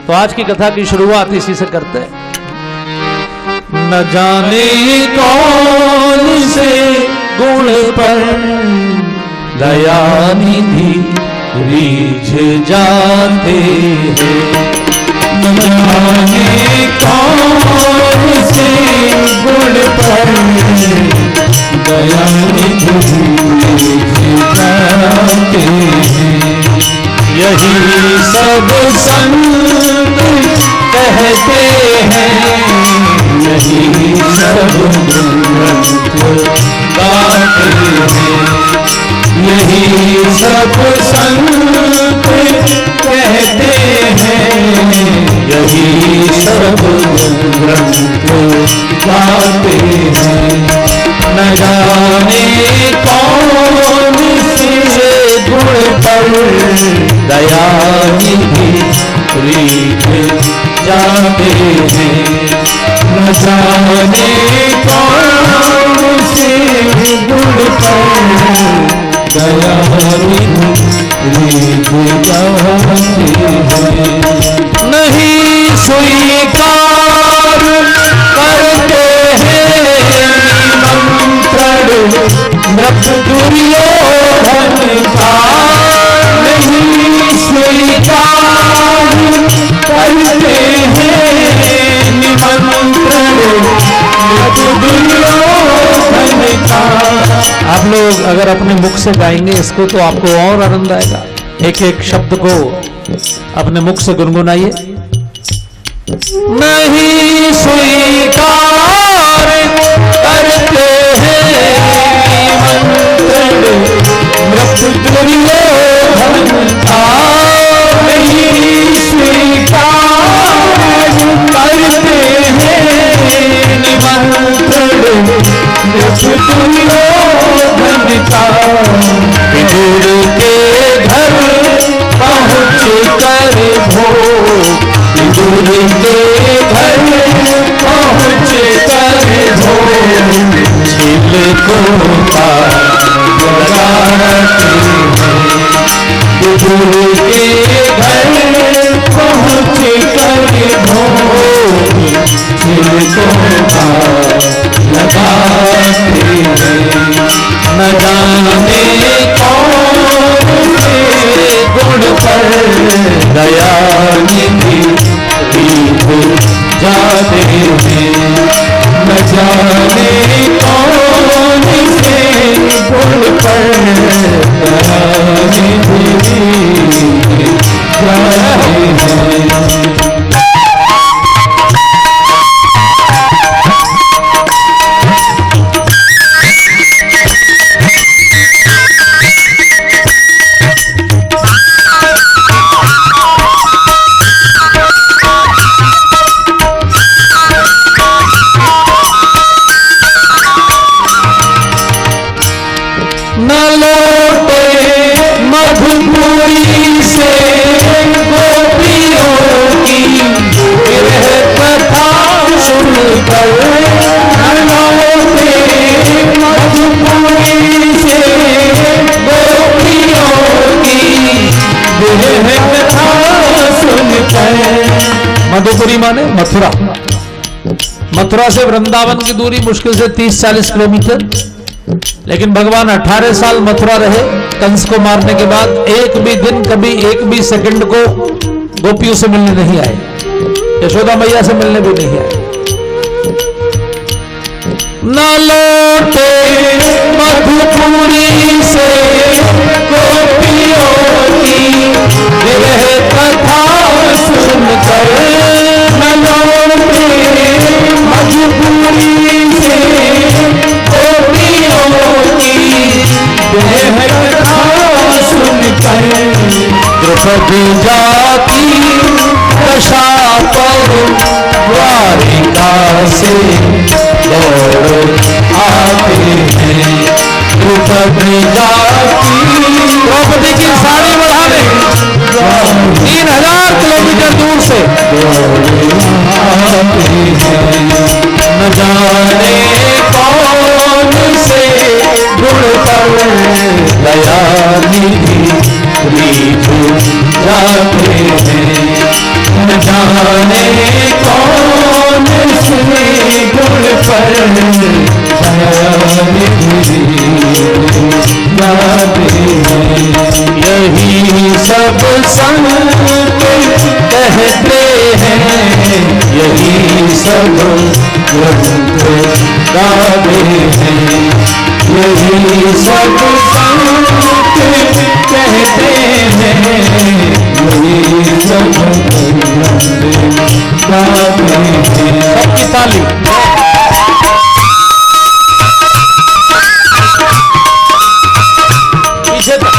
तो आज की कथा की शुरुआत इसी से करते हैं। न जाने कौन से गुण पर दयानिधि रीझ जाते हैं, न जाने कौन से गुण पर दयानिधि रीझ जाते हैं। यही सब संत कहते हैं, यही सब गाते हैं, यही सब संत कहते हैं, यही सब गाते हैं। न जाने कौन से गुण पर दयानिधि रीझ जाते हैं, न जाने कौन से गुण पर दयानिधि रीझ जाते हैं। नहीं स्वीकार करते हैं निमंत्रण नृप दुर्योधन का, नहीं स्वीकार करते हैं निमंत्रण नृप दुर्योधन का। आप लोग अगर अपने मुख से गाएंगे इसको तो आपको और आनंद आएगा। एक एक शब्द को अपने मुख से गुनगुनाइए। नहीं स्वीकार करते हैं निमंत्रण नृप दुर्योधन का, नहीं स्वीकार करते हैं निमंत्रण नृप दुर्योधन का। विदुर के घर पहुँच कर भोग, विदुर के घर पहुँच कर भोग, छिलकों का लगाते हैं। विदुर के घर पहुँच कर भोग, छिलकों का लगाते हैं। न जाने कौन से गुण पर दयानिधि रीझ जाते हैं, न जाने कौन से गुण पर दयानिधि रीझ जाते मथुरा से वृंदावन की दूरी मुश्किल से 30-40 किलोमीटर, लेकिन भगवान 18 साल मथुरा रहे कंस को मारने के बाद। एक भी दिन, कभी एक भी सेकंड को गोपियों से मिलने नहीं आए, यशोदा मैया से मिलने भी नहीं आए। न लौटे मधुपुरी से गोपियों की विरह कथा सुनकर, न लौटे मधुपुरी से गोपियों की विरह कथा सुनकर, द्रौपदी जाती दशा पर द्वारिका से दौड़ आते हैं। द्रौपदी जाती, द्रौपदी की साड़ी बढ़ाने 3000 किलोमीटर दूर से आते हैं। न जाने कौन से गुण पर दयानिधि जाते हैं। न जाने कौन से गुण पर जाते हैं। यही सब संत कहते हैं, यही सब ग्रंथ गाते हैं। यही सब संत कहते हैं, यही सब ग्रंथ गाते हैं। सबकी ताली। पीछे तक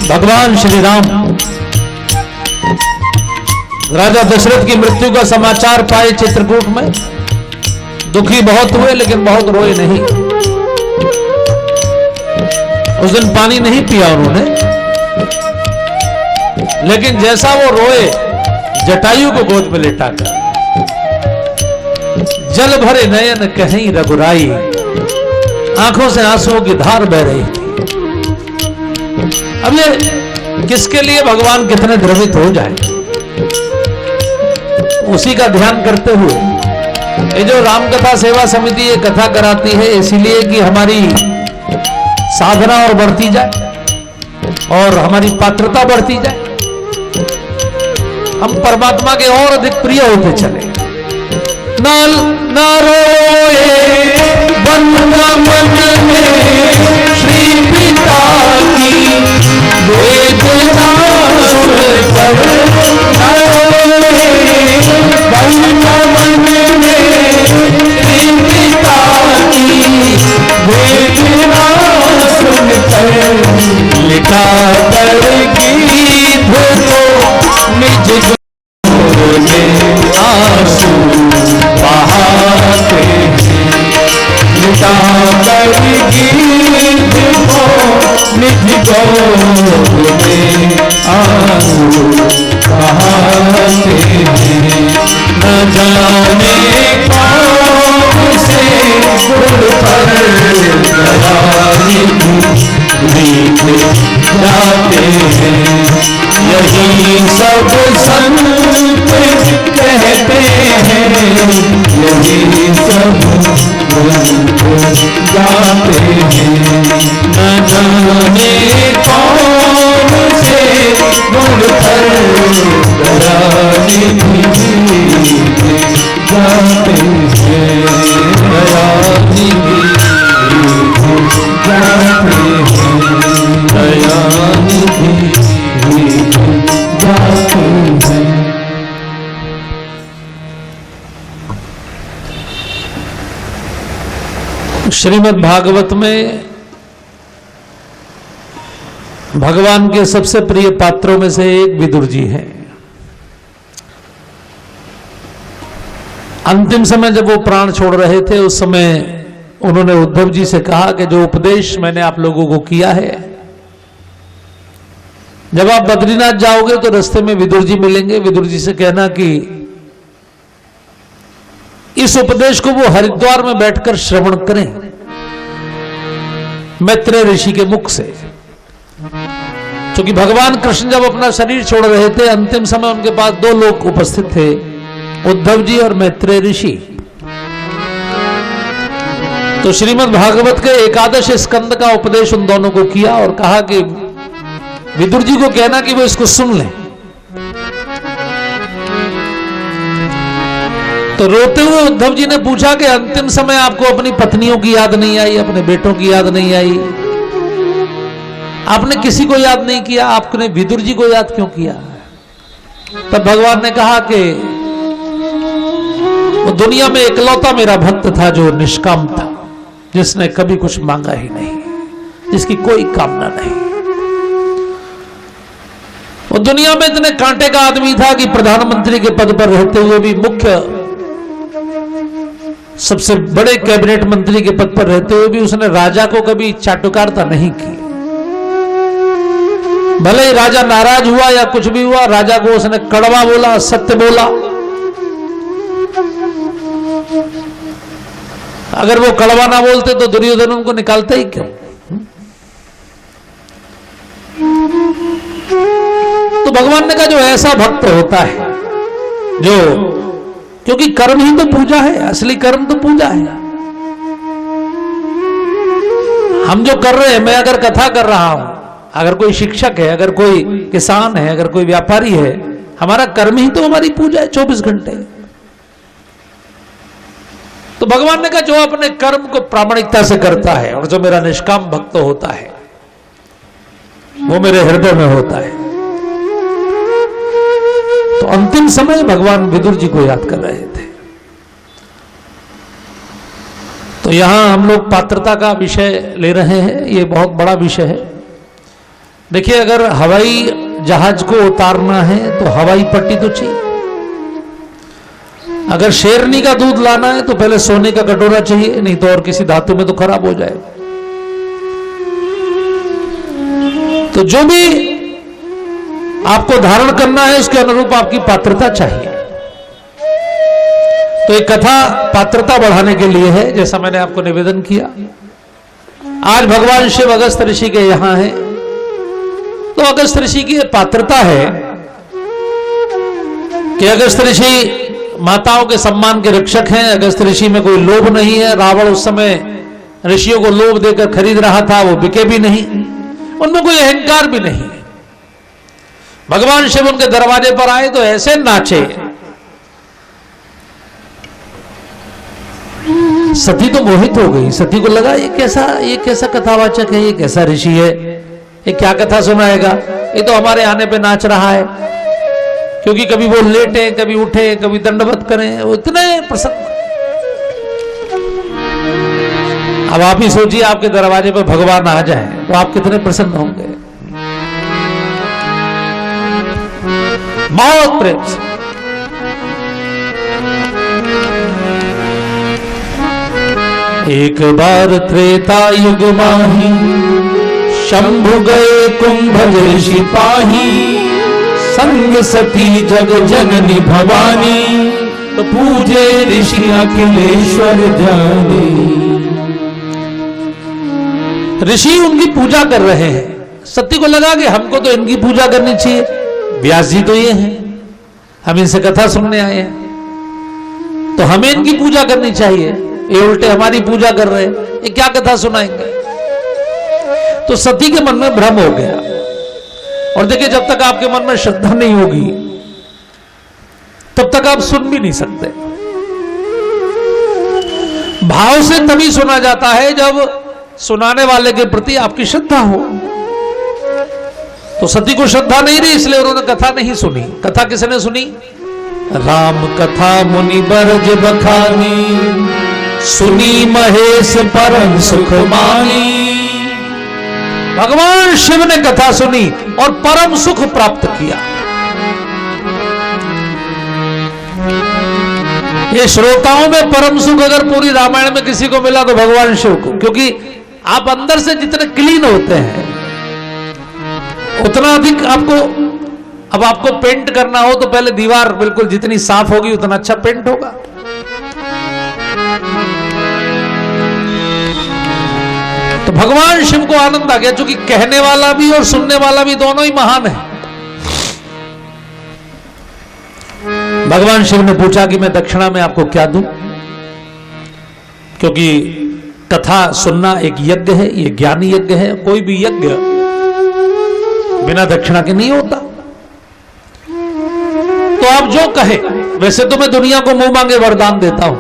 भगवान श्री राम राजा दशरथ की मृत्यु का समाचार पाए चित्रकूट में, दुखी बहुत हुए लेकिन बहुत रोए नहीं। उस दिन पानी नहीं पिया उन्होंने, लेकिन जैसा वो रोए जटायु को गोद में लेटाकर, जल भरे नयन कहीं रघुराई, आंखों से आंसुओं की धार बह रही थी। अब ये किसके लिए भगवान कितने द्रवित हो जाए, उसी का ध्यान करते हुए ये जो रामकथा सेवा समिति ये कथा कराती है, इसीलिए कि हमारी साधना और बढ़ती जाए और हमारी पात्रता बढ़ती जाए, हम परमात्मा के और अधिक प्रिय होते चले। न रोए बंदा मन में श्री पिता की वेदना सुनकर, न रोए बंदा मन में श्री पिता की वेदना सुनकर, लिखा कर गीत को निज आंसू बहाते हैं। लिखा कर गीत को निज गोद में आंसू बहाते हैं। न जाने कौन से गुण पर दयानिधि जाते हैं। यही सब संत कहते हैं, यही सब ग्रंथ गाते हैं। न जाने कौन से गुण पर दयानिधि जाते हैं। दयानिधि जाते हैं, दयानिधि श्रीमद् भागवत में भगवान के सबसे प्रिय पात्रों में से एक विदुर जी हैं। अंतिम समय जब वो प्राण छोड़ रहे थे, उस समय उन्होंने उद्धव जी से कहा कि जो उपदेश मैंने आप लोगों को किया है, जब आप बद्रीनाथ जाओगे तो रास्ते में विदुर जी मिलेंगे। विदुर जी से कहना कि इस उपदेश को वो हरिद्वार में बैठकर श्रवण करें मैत्रेय ऋषि के मुख से। क्योंकि भगवान कृष्ण जब अपना शरीर छोड़ रहे थे, अंतिम समय उनके पास दो लोग उपस्थित थे, उद्धव जी और मैत्रेय ऋषि। तो श्रीमद् भागवत के एकादश स्कंद का उपदेश उन दोनों को किया और कहा कि विदुर जी को कहना कि वो इसको सुन लें। तो रोते हुए उद्धव जी ने पूछा कि अंतिम समय आपको अपनी पत्नियों की याद नहीं आई, अपने बेटों की याद नहीं आई, आपने किसी को याद नहीं किया, आपने विदुर जी को याद क्यों किया? तब भगवान ने कहा कि वो दुनिया में इकलौता मेरा भक्त था जो निष्काम था, जिसने कभी कुछ मांगा ही नहीं, जिसकी कोई कामना नहीं। वो दुनिया में इतने कांटे का आदमी था कि प्रधानमंत्री के पद पर रहते हुए भी, मुख्य सबसे बड़े कैबिनेट मंत्री के पद पर रहते हुए भी उसने राजा को कभी चाटुकारता नहीं की। भले ही राजा नाराज हुआ या कुछ भी हुआ, राजा को उसने कड़वा बोला, सत्य बोला। अगर वो कड़वा ना बोलते तो दुर्योधन उनको निकालते ही क्यों? तो भगवान ने कहा जो ऐसा भक्त होता है, जो, क्योंकि कर्म ही तो पूजा है, असली कर्म तो पूजा है। हम जो कर रहे हैं, मैं अगर कथा कर रहा हूं, अगर कोई शिक्षक है, अगर कोई किसान है, अगर कोई व्यापारी है, हमारा कर्म ही तो हमारी पूजा है 24 घंटे। तो भगवान ने कहा जो अपने कर्म को प्रामाणिकता से करता है और जो मेरा निष्काम भक्त होता है, वो मेरे हृदय में होता है। तो अंतिम समय भगवान विदुर जी को याद कर रहे थे। तो यहां हम लोग पात्रता का विषय ले रहे हैं, ये बहुत बड़ा विषय है। देखिए, अगर हवाई जहाज को उतारना है तो हवाई पट्टी तो चाहिए। अगर शेरनी का दूध लाना है तो पहले सोने का कटोरा चाहिए, नहीं तो और किसी धातु में तो खराब हो जाएगा। तो जो भी आपको धारण करना है उसके अनुरूप आपकी पात्रता चाहिए। तो एक कथा पात्रता बढ़ाने के लिए है, जैसा मैंने आपको निवेदन किया। आज भगवान शिव अगस्त ऋषि के यहां हैं, तो अगस्त ऋषि की पात्रता है कि अगस्त ऋषि माताओं के सम्मान के रक्षक हैं। अगस्त ऋषि में कोई लोभ नहीं है। रावण उस समय ऋषियों को लोभ देकर खरीद रहा था, वो बिके भी नहीं, उनमें कोई अहंकार भी नहीं। भगवान शिव उनके दरवाजे पर आए तो ऐसे नाचे, सती तो मोहित हो गई। सती को लगा ये कैसा कथावाचक है, ये कैसा ऋषि है, ये क्या कथा सुनाएगा, ये तो हमारे आने पे नाच रहा है। क्योंकि कभी वो लेटे, कभी उठे, कभी दंडवत करें, वो इतने प्रसन्न। अब आप ही सोचिए, आपके दरवाजे पर भगवान आ जाए तो आप कितने प्रसन्न होंगे। बहुत प्रेम से। एक बार त्रेता युग माही, शंभु गए कुंभ ऋषि पाही, संग सती जग जननी भवानी, तो पूजे ऋषि अखिलेश्वर जाने। ऋषि उनकी पूजा कर रहे हैं। सती को लगा कि हमको तो इनकी पूजा करनी चाहिए, व्यास जी तो ये हैं, हम इनसे कथा सुनने आए हैं, तो हमें इनकी पूजा करनी चाहिए। ये उल्टे हमारी पूजा कर रहे हैं, ये क्या कथा सुनाएंगे। तो सती के मन में भ्रम हो गया। और देखिए, जब तक आपके मन में श्रद्धा नहीं होगी तब तक आप सुन भी नहीं सकते। भाव से तभी सुना जाता है जब सुनाने वाले के प्रति आपकी श्रद्धा हो। तो सती को श्रद्धा नहीं रही, इसलिए उन्होंने कथा नहीं सुनी। कथा किसने सुनी? राम कथा मुनि बरज बखानी, सुनी महेश परम सुख मानी। भगवान शिव ने कथा सुनी और परम सुख प्राप्त किया। ये श्रोताओं में परम सुख अगर पूरी रामायण में किसी को मिला तो भगवान शिव को, क्योंकि आप अंदर से जितने क्लीन होते हैं उतना अधिक आपको, अब आपको पेंट करना हो तो पहले दीवार बिल्कुल जितनी साफ होगी उतना अच्छा पेंट होगा। तो भगवान शिव को आनंद आ गया, क्योंकि कहने वाला भी और सुनने वाला भी दोनों ही महान है। भगवान शिव ने पूछा कि मैं दक्षिणा में आपको क्या दूं, क्योंकि कथा सुनना एक यज्ञ है, ये ज्ञानी यज्ञ है। कोई भी यज्ञ बिना दक्षिणा के नहीं होता। तो आप जो कहे, वैसे तो मैं दुनिया को मुंह मांगे वरदान देता हूं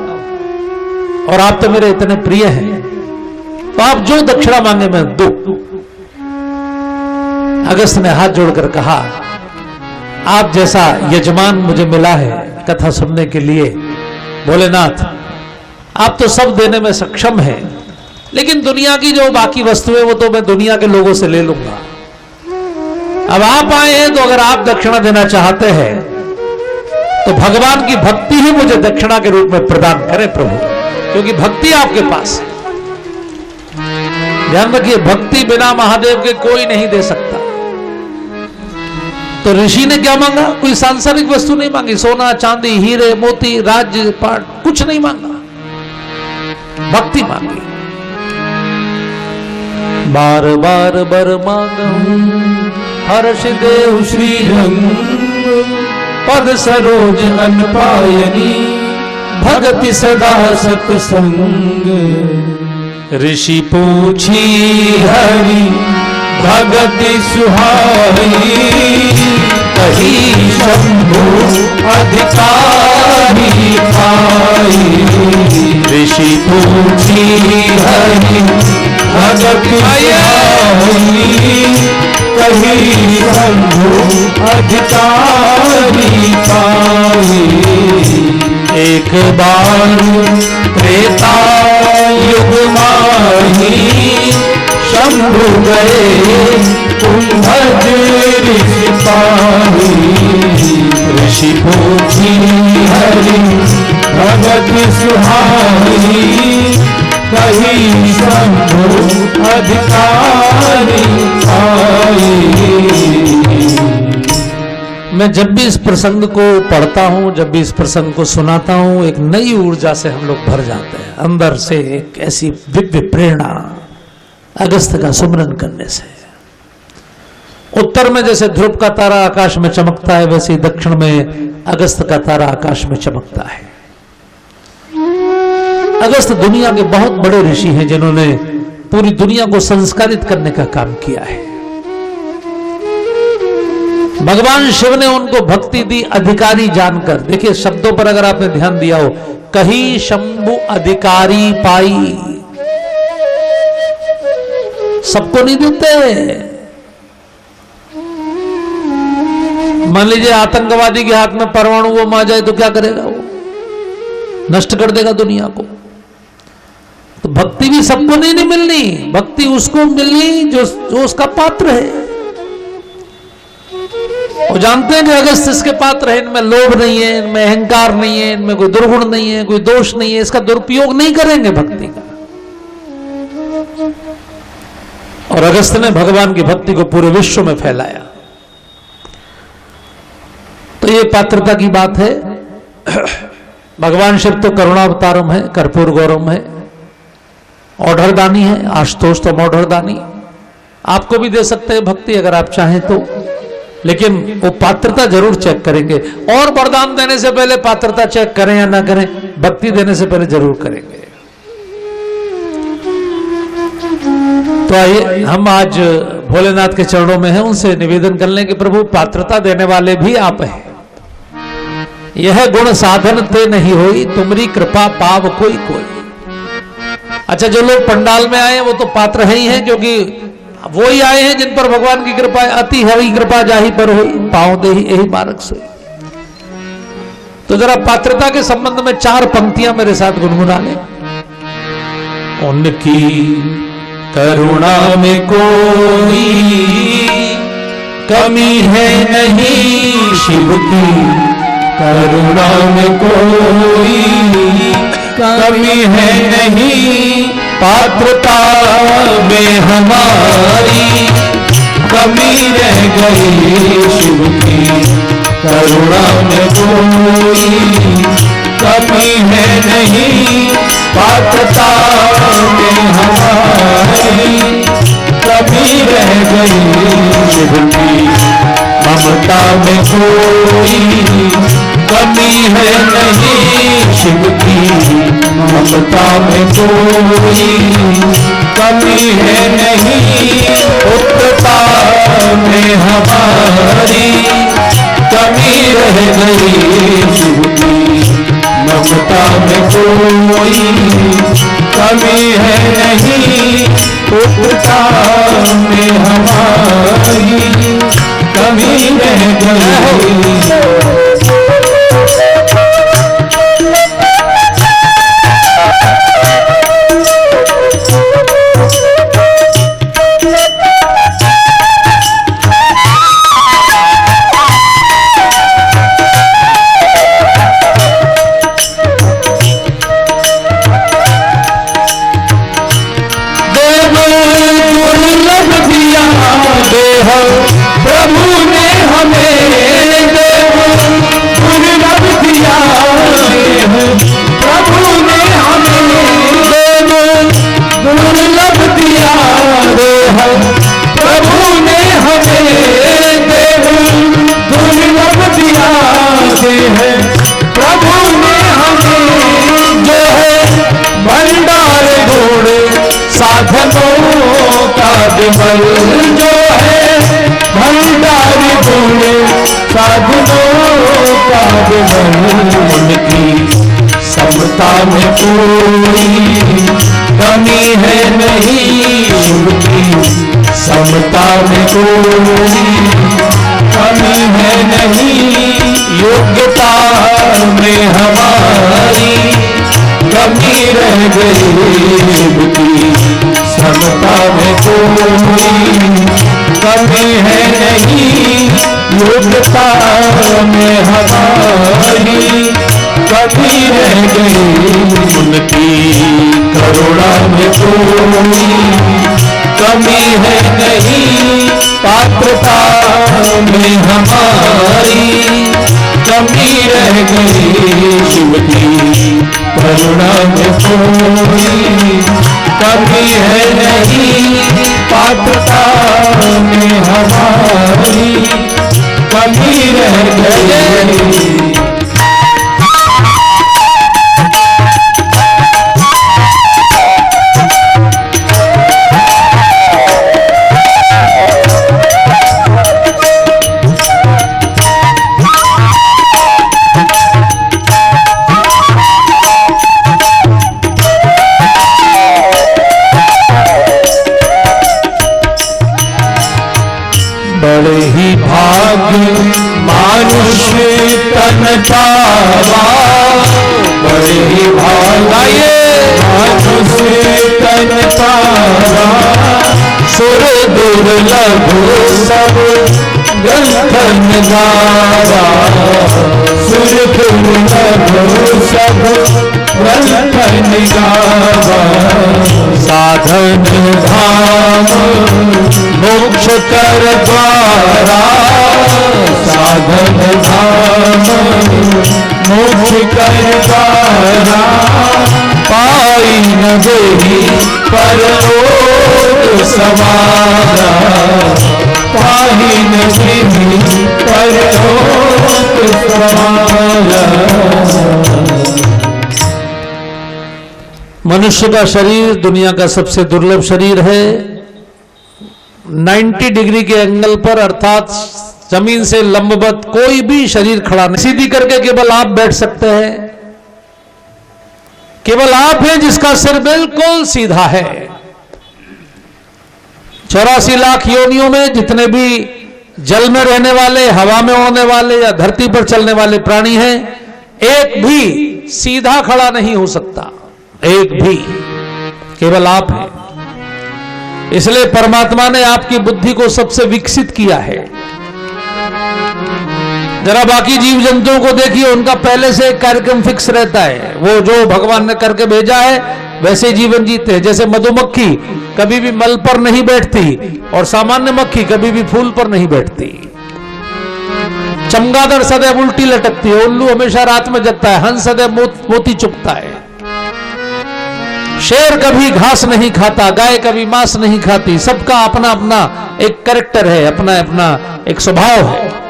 और आप तो मेरे इतने प्रिय हैं, तो आप जो दक्षिणा मांगे मैं दूं। अगस्त ने हाथ जोड़कर कहा, आप जैसा यजमान मुझे मिला है कथा सुनने के लिए, भोलेनाथ आप तो सब देने में सक्षम हैं, लेकिन दुनिया की जो बाकी वस्तुएं वो तो मैं दुनिया के लोगों से ले लूंगा। अब आप आए हैं तो अगर आप दक्षिणा देना चाहते हैं तो भगवान की भक्ति ही मुझे दक्षिणा के रूप में प्रदान करें प्रभु, क्योंकि भक्ति आपके पास है। ध्यान रखिए, भक्ति बिना महादेव के कोई नहीं दे सकता। तो ऋषि ने क्या मांगा? कोई सांसारिक वस्तु नहीं मांगी, सोना चांदी हीरे मोती राज्य पाठ कुछ नहीं मांगा, भक्ति मांगी। बार बार बर मांगूं हर्ष देव श्री रंग, पद सरोज अनपायनी भगति सदा सत्संग। ऋषि पूछी हरि भगति सुहाई, कही शंभु अधिकारी पाई। ऋषि पूछी हरि भगति सुहाई, कही शंभु अधिकारी पाई। एक बार त्रेता युग माही, शंभु गए कुंभज ऋषि पाही। ऋषि पूछी हरि भगति सुहाई, कही शंभु अधिकारी पाई। मैं जब भी इस प्रसंग को पढ़ता हूं, जब भी इस प्रसंग को सुनाता हूं, एक नई ऊर्जा से हम लोग भर जाते हैं। अंदर से एक ऐसी दिव्य प्रेरणा अगस्त का सुमरन करने से। उत्तर में जैसे ध्रुव का तारा आकाश में चमकता है, वैसे दक्षिण में अगस्त का तारा आकाश में चमकता है। अगस्त दुनिया के बहुत बड़े ऋषि हैं जिन्होंने पूरी दुनिया को संस्कारित करने का काम किया है। भगवान शिव ने उनको भक्ति दी अधिकारी जानकर। देखिए शब्दों पर अगर आपने ध्यान दिया हो, कही शंभु अधिकारी पाई, सबको नहीं देते। मान लीजिए आतंकवादी के हाथ में परमाणु बम आ जाए तो क्या करेगा? वो नष्ट कर देगा दुनिया को। तो भक्ति भी सबको नहीं मिलनी, भक्ति उसको मिलनी जो उसका पात्र है। वो जानते हैं कि अगस्त इसके पात्र है, इनमें लोभ नहीं है, इनमें अहंकार नहीं है, इनमें कोई दुर्गुण नहीं है, कोई दोष नहीं है, इसका दुरुपयोग नहीं करेंगे भक्ति का। और अगस्त ने भगवान की भक्ति को पूरे विश्व में फैलाया। तो ये पात्रता की बात है। भगवान शिव तो करुणावतारम है, कर्पूर गौरम है, ऑर्डरदानी है। आशुतोष तो ऑर्डरदानी, आपको भी दे सकते हैं भक्ति अगर आप चाहें तो, लेकिन वो पात्रता जरूर चेक करेंगे। और वरदान देने से पहले पात्रता चेक करें या ना करें, भक्ति देने से पहले जरूर करेंगे। तो आइए हम आज भोलेनाथ के चरणों में हैं, उनसे निवेदन कर लें कि प्रभु पात्रता देने वाले भी आप हैं। यह गुण साधन ते नहीं होई, तुमरी कृपा पाव कोई कोई। अच्छा, जो लोग पंडाल में आए वो तो पात्र ही हैं, क्योंकि वो ही आए हैं जिन पर भगवान की कृपा है। अति हरि कृपा जाहि पर हुई, पाँव दे ही यही मार्ग सोई। तो जरा पात्रता के संबंध में 4 पंक्तियां मेरे साथ गुनगुना लें। उनकी करुणा में कोई कमी है नहीं, शिव की करुणा में कोई कमी है नहीं, पात्रता में हमारी कमी रह गई। शिव की करुणा में कोई कमी है नहीं, पात्रता में हमारी कमी रह गई। शिव की ममता में कोई कमी है नहीं, शिव की ममता में कोई कमी है नहीं, पुत्रता में हमारी कमी रह गई। शिव की ममता में कोई कमी है नहीं, पुत्रता में हमारी कमी रह गई। साधनों का विमल जो है भंडारी बोले, साधनों का विमल। उनकी समता में कोई कमी है नहीं, उनकी समता में कोई कमी है नहीं, योग्यता में हमारी कमी रह गई। उनकी समता में कोई कमी है नहीं, योग्यता में हमारी कमी रह गई। उनकी करुणा में कोई कमी है नहीं, पात्रता में हमारी कमी रह गई। शिव की करुणा में कोई कमी है नहीं, पात्रता में हमारी कमी रह गई। बड़े ही भाग्य मानुष तन पावा, बड़े ही भाग्य मानुष तन पावा, सुर दुर्लभ सब ग्रंथन गावा, सुर दुर्लभ सब ग्रंथन गावा। साधन धाम मोक्ष कर द्वारा, साधन धाम मोक्ष कर द्वारा, पाई न देही परलोक समारा, पाई न देही परलोक समारा। मनुष्य का शरीर दुनिया का सबसे दुर्लभ शरीर है। 90 डिग्री के एंगल पर अर्थात जमीन से लंबवत कोई भी शरीर खड़ा नहीं, सीधी करके केवल आप बैठ सकते हैं। केवल आप हैं जिसका सिर बिल्कुल सीधा है। 84 लाख योनियों में जितने भी जल में रहने वाले, हवा में उड़ने वाले या धरती पर चलने वाले प्राणी हैं, एक भी सीधा खड़ा नहीं हो सकता, एक भी। केवल आप हैं। इसलिए परमात्मा ने आपकी बुद्धि को सबसे विकसित किया है। जरा बाकी जीव जंतुओं को देखिए, उनका पहले से एक कार्यक्रम फिक्स रहता है, वो जो भगवान ने करके भेजा है वैसे जीवन जीते हैं। जैसे मधुमक्खी कभी भी मल पर नहीं बैठती और सामान्य मक्खी कभी भी फूल पर नहीं बैठती। चमगादड़ सदैव उल्टी लटकती है, उल्लू हमेशा रात में जगता है, हंस सदैव मोती चुगता है, शेर कभी घास नहीं खाता, गाय कभी मांस नहीं खाती। सबका अपना अपना एक कैरेक्टर है, अपना अपना एक स्वभाव है।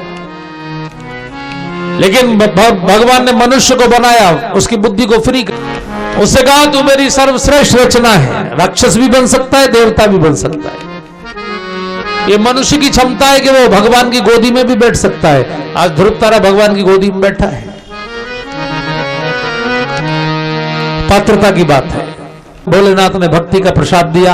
लेकिन भगवान ने मनुष्य को बनाया, उसकी बुद्धि को फ्री कर, उससे कहा तू मेरी सर्वश्रेष्ठ रचना है। राक्षस भी बन सकता है, देवता भी बन सकता है। ये मनुष्य की क्षमता है कि वो भगवान की गोदी में भी बैठ सकता है। आज ध्रुव तारा भगवान की गोदी में बैठा है, पात्रता की बात है। भोलेनाथ ने भक्ति का प्रसाद दिया।